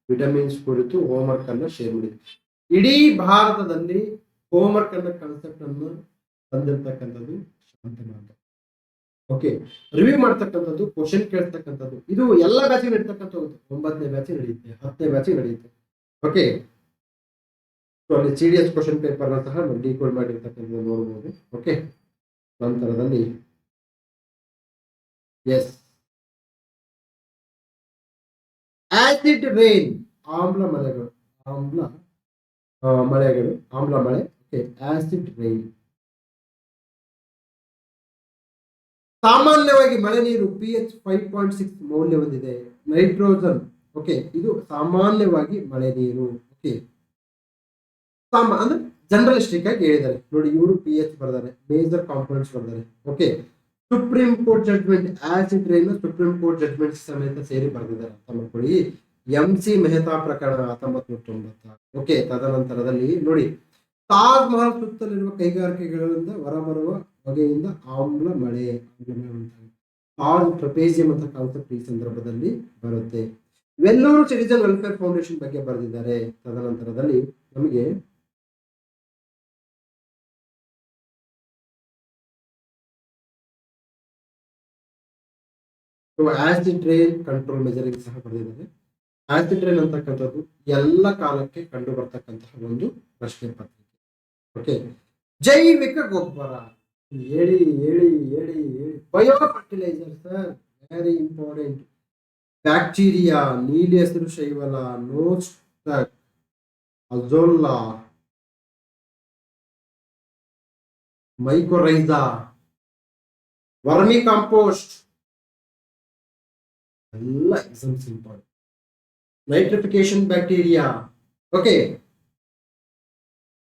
ವಿಟಮಿನ್ಸ್ ಕುರಿತು ಹೋಮ್ವರ್ಕ್ ಅನ್ನ ಶೇರ್ ಮಾಡಿದ್ವಿ. ಇಡೀ ಭಾರತದಲ್ಲಿ ಹೋಮ್ವರ್ಕ್ ಅನ್ನ ಕಾನ್ಸೆಪ್ಟ್ ಅನ್ನು ತಂದಿರ್ತಕ್ಕಂಥದ್ದು ಶಾಂತನಾಥ. ಓಕೆ, ರಿವ್ಯೂ ಮಾಡ್ತಕ್ಕಂಥದ್ದು, ಕ್ವಶನ್ ಕೇಳ್ತಕ್ಕಂಥದ್ದು, ಇದು ಎಲ್ಲ ಬ್ಯಾಚಿಗೆ ನಡೀತಕ್ಕಂಥದ್ದು. 9ನೇ ಬ್ಯಾಚಿಗೆ ನಡೆಯುತ್ತೆ, 10ನೇ ಬ್ಯಾಚಿಗೆ ನಡೆಯುತ್ತೆ. ಓಕೆ, ಸೊ ಅಲ್ಲಿ CDS ಕ್ವಶನ್ ಪೇಪರ್ ಸಹ ಡಿಕೋಡ್ ಮಾಡಿರ್ತಕ್ಕಂಥದ್ದು ನೋಡಬಹುದು. ಓಕೆ, ನಂತರದಲ್ಲಿ ಎಸ್ ಆಸಿಡ್ ರೈನ್, ಆಮ್ಲ ಮಳೆಗಳು, ಆಮ್ಲ ಮಳೆ. Okay, acid rain. ಸಾಮಾನ್ಯವಾಗಿ ಮಳೆ ನೀರು pH 5.6 ಮೌಲ್ಯ ಹೊಂದಿದೆ. ನೈಟ್ರೋಜನ್. ಓಕೆ, ಇದು ಸಾಮಾನ್ಯವಾಗಿ ಮಳೆ ನೀರು. ಓಕೆ, ಅಂದ್ರೆ ಜನರಲಿಸ್ಟಿಕ್ ಆಗಿ ಹೇಳಿದ್ದಾರೆ ನೋಡಿ. ಇವರು pH ಬರ್ದಾರೆ, ಮೇಜರ್ ಕಾಂಪೋನೆಂಟ್ಸ್ ಬರ್ದಾರೆ. Okay, Supreme Court judgment acid rain Supreme Court judgment ಸಮೇತ ಸೇರಿ ಬರೆದಿದ್ದಾರೆ ಅಂತ ಮಾಡ್ಕೊಳ್ಳಿ. MC ಮೆಹ್ತಾ ಪ್ರಕರಣ 1990. ಓಕೆ, ತದನಂತರದಲ್ಲಿ ನೋಡಿ, ತಾಜ್ ಮಹಲ್ ಸುತ್ತಲಿರುವ ಕೈಗಾರಿಕೆಗಳಿಂದ ಹೊರಬರುವ ಹೊಗೆಯಿಂದ ಆಮ್ಲ ಮಳೆ ಉಂಟಾಗಿದೆ. ತಾಜ್ ಟ್ರಪೇಜಿಯಂ ಅಂತ ಕಾನ್ಸೆಪ್ಟ್ ಈ ಸಂದರ್ಭದಲ್ಲಿ ಬರುತ್ತೆ. ವೆಲ್ಲೂರು ಸಿಟಿಜನ್ ವೆಲ್ಫೇರ್ ಫೌಂಡೇಶನ್ ಬಗ್ಗೆ ಬರೆದಿದ್ದಾರೆ. ತದನಂತರದಲ್ಲಿ ನಮಗೆ ಆಸಿಡ್ ರೈನ್ ಕಂಟ್ರೋಲ್ ಮೆಜರಿಂಗ್ ಸಹ ಬರೆದಿದ್ದಾರೆ. ಆಸಿಡ್ ರೈನ್ ಅಂತಕ್ಕಂಥದ್ದು ಎಲ್ಲ ಕಾಲಕ್ಕೆ ಕಂಡು ಬರ್ತಕ್ಕಂತಹ ಒಂದು ಪ್ರಶ್ನೆ ಪತ್ರಿಕೆ. ಓಕೆ, ಜೈವಿಕ ಗೊಬ್ಬರ ಹೇಳಿ ಹೇಳಿ ಹೇಳಿ ಹೇಳಿ. Bio fertiliser sir, very important. Bacteria, ನೀಲಿ ಹಸಿರು ಶೈವಲ, nostoc, azolla, mycorrhiza, vermicompost ಎಲ್ಲ exams important. Nitrification bacteria, okay,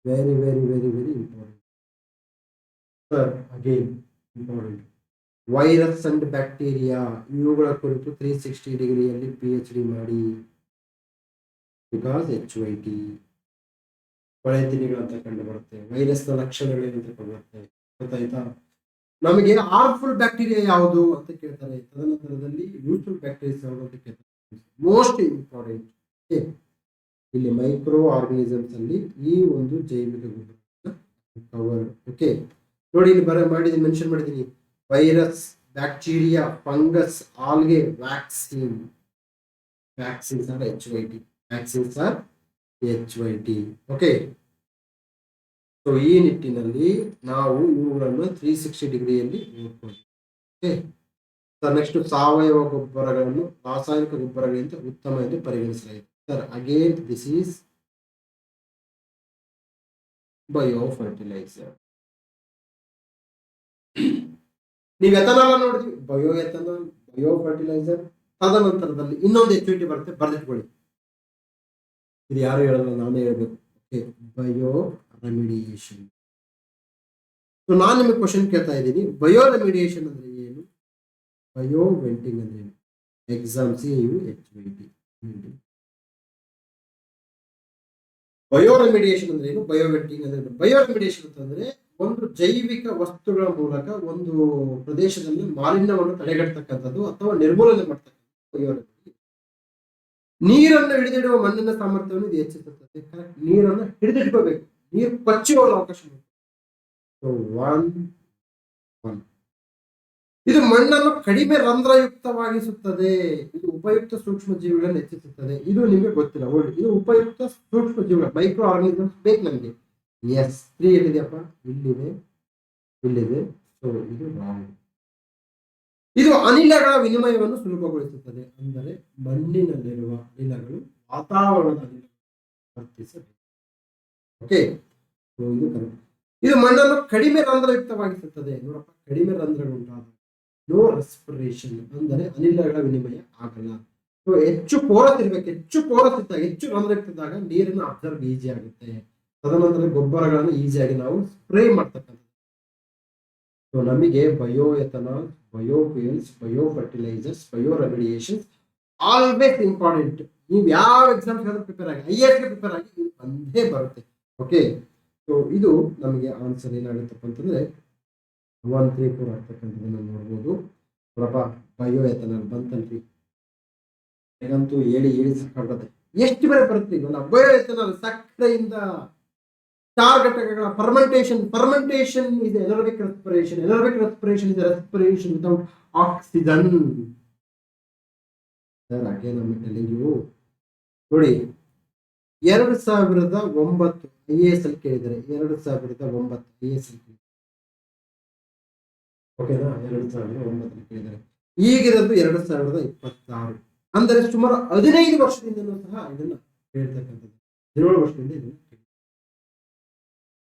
very very very very important sir. Again important. Virus and bacteria ಇವುಗಳ ಕುರಿತು 360 ಡಿಗ್ರಿಯಲ್ಲಿ PhD ಮಾಡಿ. ಬಿಕಾಸ್ HYT ಕೊಳೆ ತಿನಿಗಳಂತ ಕಂಡು ಬರುತ್ತೆ. ವೈರಸ್ನ ಲಕ್ಷಣಗಳೇನಂತ ಕಂಡು ಬರುತ್ತೆ, ಗೊತ್ತಾಯ್ತಾ? ನಮಗೆ ಹಾರ್ಮ್ಫುಲ್ ಬ್ಯಾಕ್ಟೀರಿಯಾ ಯಾವುದು ಅಂತ ಕೇಳ್ತಾರೆ. ತದನಂತರದಲ್ಲಿ ಯೂಸ್ಫುಲ್ ಬ್ಯಾಕ್ಟೀರಿಯಾ ಯಾವುದು ಅಂತ ಕೇಳ್ತಾರೆ. ಮೋಸ್ಟ್ ಇಂಪಾರ್ಟೆಂಟ್ ಇಲ್ಲಿ ಮೈಕ್ರೋ ಆರ್ಗನಿಸಮ್ಸ್ ಅಲ್ಲಿ ಈ ಒಂದು ಜೈವಿಕ ಗೊಬ್ಬರ ಕವರ್. ಓಕೆ, ನೋಡಿ ಇಲ್ಲಿ ಮಾಡಿದ್ದೀನಿ, ಮೆನ್ಷನ್ ಮಾಡಿದ್ದೀನಿ. Virus, bacteria, fungus, algae, vaccine. Vaccines are HYT. Vaccines are HYT. Okay, so ಈ ನಿಟ್ಟಿನಲ್ಲಿ ನಾವು ಇವುಗಳನ್ನು 360 ಡಿಗ್ರಿಯಲ್ಲಿ ನೋಡ್ಕೊಳ್ಳಿ. Okay sir. ನೆಕ್ಸ್ಟ್, ಸಾವಯವ ಗೊಬ್ಬರಗಳನ್ನು ರಾಸಾಯನಿಕ ಗೊಬ್ಬರಗಳಿಂದ ಉತ್ತಮ ಎಂದು ಪರಿಗಣಿಸಲಾಗಿದೆ. Sir again this is bio fertiliser. ನೀವು ಎಥನಾಲ್ ನೋಡಿದ್ವಿ, ಬಯೋ ಎಥನಾಲ್, ಬಯೋ ಫರ್ಟಿಲೈಸರ್. ತದನಂತರದಲ್ಲಿ ಇನ್ನೊಂದು HYT ಬರುತ್ತೆ, ಬರೆದಿಟ್ಕೊಳ್ಳಿ. ಇದು ಯಾರು ಹೇಳಲ್ಲ, ನಾನೇ ಹೇಳ್ಬೇಕು. Okay, bio remediation. ಸೊ ನಾನು ನಿಮಗೆ ಕ್ವಶನ್ ಕೇಳ್ತಾ ಇದ್ದೀನಿ, ಬಯೋ ರೆಮಿಡಿಯೇಷನ್ ಅಂದ್ರೆ ಏನು, ಬಯೋ ವೆಂಟಿಂಗ್ ಅಂದ್ರೆ ಏನು? Exam CU HYT. Bio remediation ಅಂದ್ರೆ ಏನು, ಬಯೋ ವೆಂಟಿಂಗ್ ಅಂದ್ರೆ ಏನು? ಬಯೋ ರೆಮಿಡಿಯೇಷನ್ ಅಂತಂದ್ರೆ ಒಂದು ಜೈವಿಕ ವಸ್ತುಗಳ ಮೂಲಕ ಒಂದು ಪ್ರದೇಶದಲ್ಲಿ ಮಾಲಿನ್ಯವನ್ನು ತಡೆಗಟ್ಟತಕ್ಕಂಥದ್ದು ಅಥವಾ ನಿರ್ಮೂಲನೆ ಮಾಡ್ತಕ್ಕಂಥದ್ದು ಬಯೋ ರೆಮಿಡಿಯೇಷನ್. ನೀರನ್ನು ಹಿಡಿದಿಡುವ ಮಣ್ಣಿನ ಸಾಮರ್ಥ್ಯವನ್ನು ಇದು ಹೆಚ್ಚಿಸುತ್ತದೆ. ಕರೆಕ್ಟ್, ನೀರನ್ನು ಹಿಡಿದಿಟ್ಕೋಬೇಕು, ನೀರು ಕೊಚ್ಚುವ ಅವಕಾಶ. ಇದು ಮಣ್ಣನ್ನು ಕಡಿಮೆ ರಂಧ್ರಯುಕ್ತವಾಗಿಸುತ್ತದೆ. ಇದು ಉಪಯುಕ್ತ ಸೂಕ್ಷ್ಮ ಜೀವಿಗಳನ್ನು ಹೆಚ್ಚಿಸುತ್ತದೆ. ಇದು ನಿಮಗೆ ಗೊತ್ತಿಲ್ಲ, ಇದು ಉಪಯುಕ್ತ ಸೂಕ್ಷ್ಮ ಜೀವಿಗಳು, ಮೈಕ್ರೋ ಆರ್ಗನಿಸಮ್ಸ್ ಬೇಕು ನಮಗೆ. ಎಸ್ 3 ಎಲ್ಲಿದೆಯಪ್ಪ, ಇಲ್ಲಿದೆ, ಇಲ್ಲಿದೆ. ಸೊ ಇದು ರಾಂಗ್. ಇದು ಅನಿಲಗಳ ವಿನಿಮಯವನ್ನು ಸುಲಭಗೊಳಿಸುತ್ತದೆ. ಅಂದರೆ ಮಣ್ಣಿನಲ್ಲಿರುವ ಅನಿಲಗಳು ವಾತಾವರಣದ ಅನಿಲ ವರ್ತಿಸಬೇಕು. ಓಕೆ, ಇದು ಕರೆಕ್ಟ್. ಇದು ಮಣ್ಣನ್ನು ಕಡಿಮೆ ರಂಧ್ರಯುಕ್ತವಾಗಿಸುತ್ತದೆ. ನೋಡಪ್ಪ, ಕಡಿಮೆ ರಂಧ್ರಗಳು ಉಂಟಾದ ನೋ ರೆಸ್ಪಿರೇಷನ್, ಅಂದರೆ ಅನಿಲಗಳ ವಿನಿಮಯ ಆಗಲ್ಲ. ಸೊ ಹೆಚ್ಚು ಪೋರಸ್ ಇರ್ಬೇಕು, ಹೆಚ್ಚು ಪೋರಸ್ ಇದ್ದಾಗ, ಹೆಚ್ಚು ರಂಧ್ರಯುಕ್ತ ಇದ್ದಾಗ ನೀರನ್ನು ಅಬ್ಸರ್ವ್ ಈಸಿ ಆಗುತ್ತೆ. ತದನಂತರ ಗೊಬ್ಬರಗಳನ್ನು ಈಸಿಯಾಗಿ ನಾವು ಸ್ಪ್ರೇ ಮಾಡ್ತಕ್ಕಂಥದ್ದು. ಸೊ ನಮಗೆ bio ethanol, bio fuels, bio fertilisers, bio remediation always important. ನೀವು ಯಾವ ಎಕ್ಸಾಮ್ ಪ್ರಿಪೇರ್ ಆಗಿ, IAS ಪ್ರಿಪೇರ್ ಆಗಿ, ಇದು ಬಂದೇ ಬರುತ್ತೆ. ಓಕೆ, ಸೊ ಇದು ನಮಗೆ ಆನ್ಸರ್ ಏನಾಗುತ್ತಪ್ಪ ಅಂತಂದ್ರೆ 1, 3, 4 ಆಗ್ತಕ್ಕಂಥದ್ದನ್ನ ನೋಡ್ಬೋದು. ನೋಡಪ್ಪ, ಬಯೋ ಎಥನಾಲ್ ಬಂತಲ್ರಿ, ಈಗಂತೂ ಹೇಳಿ ಸಾಕಾಗುತ್ತೆ. ಎಷ್ಟು ಬೇರೆ ಬರುತ್ತೆ ಈಗ. ಬಯೋ ಎಥನಾಲ್ ಸಕ್ಕರೆಯಿಂದ ಚಾರ್ ಘಟಕಗಳ fermentation is anaerobic respiration. Anaerobic respiration is a respiration without oxygen. Sir, again I'm telling you. ನೋಡಿ, 2009 IAS ಅಲ್ಲಿ ಕೇಳಿದರೆ, 2009 IAS ಅಲ್ಲಿ ಕೇಳಿದರೆ, ಓಕೆನಾ? 2009 ಕೇಳಿದರೆ, ಈಗಿರೋದು 2026. ಅಂದರೆ ಸುಮಾರು 15 ವರ್ಷದಿಂದಲೂ ಸಹ ಇದನ್ನ ಹೇಳ್ತಕ್ಕಂಥದ್ದು, 17 ವರ್ಷದಿಂದ ಇದನ್ನ.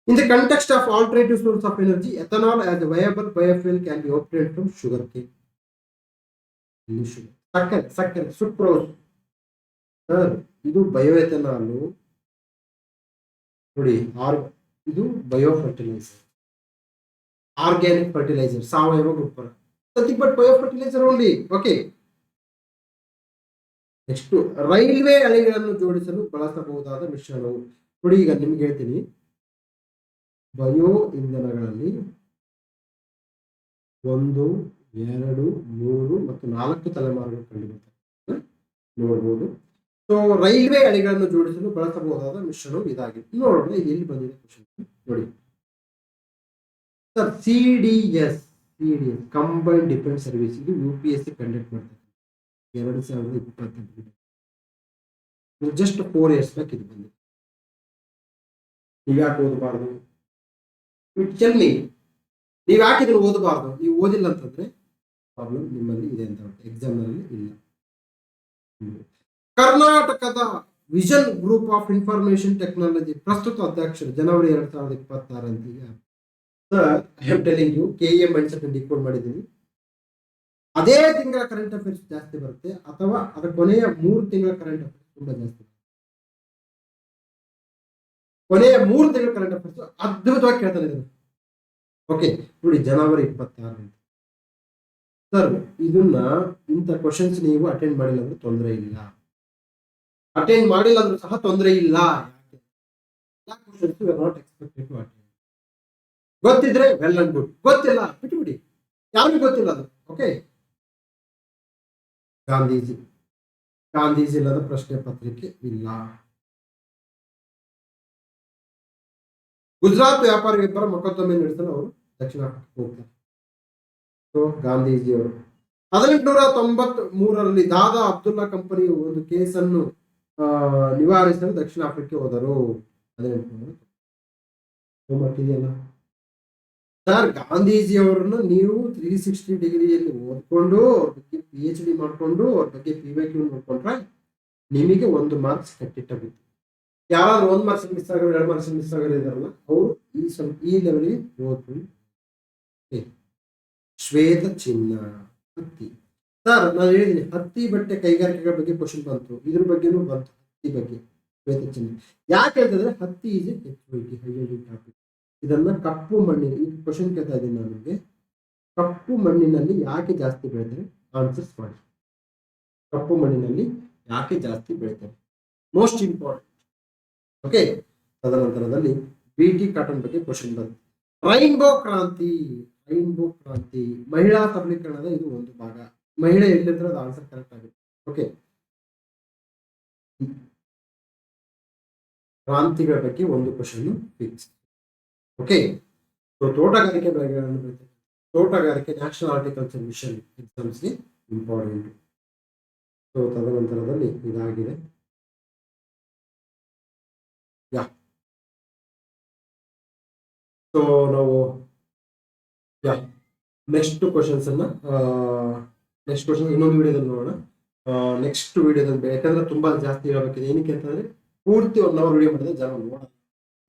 In the context of alternative source of energy, ethanol as a viable biofuel can be obtained from sugarcane. ಸಕ್ಕರೆ ಸುಕ್ರೋಸ್. ಸರ್, ಇದು ಬಯೋಎಥನಾಲ್ ನೋಡಿ, ಇದು ಬಯೋ ಫರ್ಟಿಲೈಸರ್. ಆರ್ಗ್ಯಾನಿಕ್ ಫರ್ಟಿಲೈಸರ್, ಸಾವಯವ ಗೊಬ್ಬರ, nothing but bio fertiliser only. Okay, next railway ಹಳಿಗಳನ್ನು ಜೋಡಿಸಲು ಬಳಸಬಹುದಾದ ಮಿಶ್ರಣವು. ನೋಡಿ, ಈಗ ನಿಮ್ಗೆ ಹೇಳ್ತೀನಿ, ಬಯೋ ಇಂಧನಗಳಲ್ಲಿ 1, 2, 3 ಮತ್ತು 4 ತಲೆಮಾರುಗಳು ಕಂಡುಬರ್ತವೆ, ನೋಡ್ಬೋದು. ಸೊ ರೈಲ್ವೆ ಹಳಿಗಳನ್ನು ಜೋಡಿಸಲು ಬಳಸಬಹುದಾದ ಮಿಶ್ರಣವು ಇದಾಗಿದೆ. ನೋಡೋಣ ಇದು ಎಲ್ಲಿ ಬಂದಿದೆ ಕ್ವಶನ್ ನೋಡಿ sir. CDS combined defence service, ಇದು UPSC ಕಂಡಕ್ಟ್ ಮಾಡ್ತಾರೆ 2028. ಜಸ್ಟ್ 4 years ಬ್ಯಾಕ್ ಇದು ಬಂದಿದೆ. ನೀವು ಯಾಕೆ ಓದಬಾರ್ದು? ಚೆನ್ನಿ, ನೀವು ಯಾಕೆ ಇದನ್ನು ಓದಬಾರ್ದು? ನೀವು ಓದಿಲ್ಲ ಅಂತಂದ್ರೆ ಪ್ರಾಬ್ಲಮ್ ನಿಮ್ಮಲ್ಲಿ ಇದೆ ಅಂತ ಎಕ್ಸಾಮ್ ನಲ್ಲಿ ಇಲ್ಲ. ಕರ್ನಾಟಕದ vision group of information technology ಪ್ರಸ್ತುತ ಅಧ್ಯಕ್ಷರು ಜನವರಿ 2026 ಅಂತ. Sir, I am telling you, KE mindset decode ಮಾಡಿದ್ದೀನಿ. ಅದೇ ತಿಂಗಳ ಕರೆಂಟ್ ಅಫೇರ್ಸ್ ಜಾಸ್ತಿ ಬರುತ್ತೆ, ಅಥವಾ ಅದರ ಕೊನೆಯ 3 ತಿಂಗಳ ಕರೆಂಟ್ ಅಫೇರ್ಸ್ ತುಂಬಾ ಜಾಸ್ತಿ ಬರುತ್ತೆ. ಕೊನೆಯ 3 ತಿಂಗಳ ಕರೆಂಟ್ ಅಫೇರ್ಸ್ ಅದ್ಭುತವಾಗಿ ಕೇಳ್ತಾನೆ ಇದನ್ನು. ಓಕೆ, ನೋಡಿ, ಜನವರಿ 26 ಸರ್, ಇದನ್ನ ಇಂಥ ಕ್ವಶನ್ಸ್ ನೀವು ಅಟೆಂಡ್ ಮಾಡಿಲ್ಲ ಅಂದ್ರೆ ತೊಂದರೆ ಇಲ್ಲ. ಅಟೆಂಡ್ ಮಾಡಿಲ್ಲ ಅಂದ್ರೂ ಸಹ ತೊಂದರೆ ಇಲ್ಲ. Not expected to attend. ಗೊತ್ತಿದ್ರೆ ವೆಲ್ ಅಂಡ್ ಗುಡ್, ಗೊತ್ತಿಲ್ಲ ಬಿಟ್ಟುಬಿಡಿ, ಯಾರಿಗೂ ಗೊತ್ತಿಲ್ಲ ಅದು. ಓಕೆ, ಗಾಂಧೀಜಿ ಇಲ್ಲದ ಪ್ರಶ್ನೆ ಪತ್ರಿಕೆ ಇಲ್ಲ. ಗುಜರಾತ್ ವ್ಯಾಪಾರಿಗಳಿಬ್ಬರ ಮೊಕದ್ದಮೆ ನಡೆಸಲು ಅವರು ದಕ್ಷಿಣ ಆಫ್ರಿಕಾಕ್ಕೆ ಹೋಗ್ತಾರೆ. ಸೊ ಗಾಂಧೀಜಿಯವರು 1893ರಲ್ಲಿ ದಾದಾ ಅಬ್ದುಲ್ಲಾ ಕಂಪನಿಯು ಒಂದು ಕೇಸನ್ನು ನಿವಾರಿಸಲು ದಕ್ಷಿಣ ಆಫ್ರಿಕಾಕ್ಕೆ ಹೋದರು. 1800 ಸರ್, ಗಾಂಧೀಜಿಯವರನ್ನು ನೀವು 360 ಡಿಗ್ರಿಯಲ್ಲಿ ಓದ್ಕೊಂಡು ಅವ್ರ ಬಗ್ಗೆ PhD ಮಾಡ್ಕೊಂಡು ಅವ್ರ ಬಗ್ಗೆ PYQ ನೋಡ್ಕೊಂಡ್ರೆ ನಿಮಗೆ 1 ಮಾರ್ಕ್ಸ್ ಕಟ್ಟಿಟ್ಟಬಿತ್ತು. ಯಾರಾದ್ರೂ 1 ಮಾರ್ಕ್ಸ್ ಮಿಸ್ ಆಗೋರು, 2 ಮಾರ್ಕ್ಸ್ ಮಿಸ್ ಆಗೋರು ಇದಾರಲ್ಲ, ಅವರು ಈ ಲೆವೆಲ್ಗೆ ಓದ್ಕೊಂಡು. ಶ್ವೇತ ಚಿನ್ನ, ಹತ್ತಿ. ಸರ್, ನಾನು ಹೇಳಿದ್ದೀನಿ, ಹತ್ತಿ ಬಟ್ಟೆ ಕೈಗಾರಿಕೆಗಳ ಬಗ್ಗೆ ಕ್ವಶನ್ ಬಂತು, ಇದ್ರ ಬಗ್ಗೆನೂ ಬಂತು. ಹತ್ತಿ ಬಗ್ಗೆ ಶ್ವೇತ ಚಿನ್ನ ಯಾಕೆ ಹೇಳ್ತಿದ್ರೆ ಹತ್ತಿ ಈಸ್ HYT ಟಾಪಿಕ್. ಇದನ್ನ ಕಪ್ಪು ಮಣ್ಣಿನ, ಈ ಕ್ವಶನ್ ಕೇಳ್ತಾ ಇದ್ದೀನಿ ನಾನು ನಿಮಗೆ, ಕಪ್ಪು ಮಣ್ಣಿನಲ್ಲಿ ಯಾಕೆ ಜಾಸ್ತಿ ಬೆಳಿತಾರೆ? ಆನ್ಸರ್ಸ್ ಮಾಡಿ. ಕಪ್ಪು ಮಣ್ಣಿನಲ್ಲಿ ಯಾಕೆ ಜಾಸ್ತಿ ಬೆಳಿತಾರೆ? Most important. ಓಕೆ, ತದನಂತರದಲ್ಲಿ BT ಕಾಟನ್ ಬಗ್ಗೆ ಕ್ವಶನ್ ಬಂತು. ರೈನ್ಬೋ ಕ್ರಾಂತಿ ಮಹಿಳಾ ಸಬಲೀಕರಣದ ಇದು ಒಂದು ಭಾಗ. ಮಹಿಳೆ ಎಲ್ಲಿದ್ರೆ ಅದು ಆನ್ಸರ್ ಕರೆಕ್ಟ್ ಆಗುತ್ತೆ. ಓಕೆ, ಕ್ರಾಂತಿಗಳ ಬಗ್ಗೆ ಒಂದು ಕ್ವಶನ್ ಫಿಕ್ಸ್. ಓಕೆ, ಸೊ ತೋಟಗಾರಿಕೆ ನ್ಯಾಷನಲ್ ಹಾರ್ಟಿಕಲ್ಚರ್ ಮಿಷನ್ ಎಕ್ಸಾಮ್ಸ್ಗೆ ಇಂಪಾರ್ಟೆಂಟ್. ಸೊ ತದನಂತರದಲ್ಲಿ ಇದಾಗಿದೆ. ಸೊ ನಾವು ನೆಕ್ಸ್ಟ್ ಕ್ವಶನ್ಸ್ ಇನ್ನೊಂದು ವಿಡಿಯೋದಲ್ಲಿ ನೋಡೋಣ. ನೆಕ್ಸ್ಟ್ ವಿಡಿಯೋದಲ್ಲಿ, ಯಾಕಂದ್ರೆ ತುಂಬಾ ಜಾಸ್ತಿ ಹೇಳ್ಬೇಕಿದೆ. ಏನಕ್ಕೆ ಅಂತಂದ್ರೆ ಪೂರ್ತಿ 1 hour ವಿಡಿಯೋ ಮಾಡಿದ್ರೆ ಜನ ನೋಡೋಣ.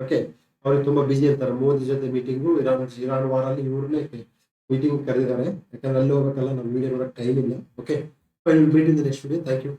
ಓಕೆ, ಅವ್ರಿಗೆ ತುಂಬಾ ಬಿಸಿ ಇರ್ತಾರೆ. ಮೋದಿ ಜೊತೆ ಮೀಟಿಂಗು, ಇರಾನ್ ವಾರಲ್ಲಿ ಇವ್ರನ್ನೇ ಮೀಟಿಂಗ್ ಕರೆದಿದ್ದಾರೆ. ಯಾಕಂದ್ರೆ ಅಲ್ಲಿ ಹೋಗ್ಬೇಕಲ್ಲ, ನಮ್ಮ ವಿಡಿಯೋ ನೋಡೋಕೆ ಟೈಮ್ ಇಲ್ಲ. Okay, meet in the next video. Thank you.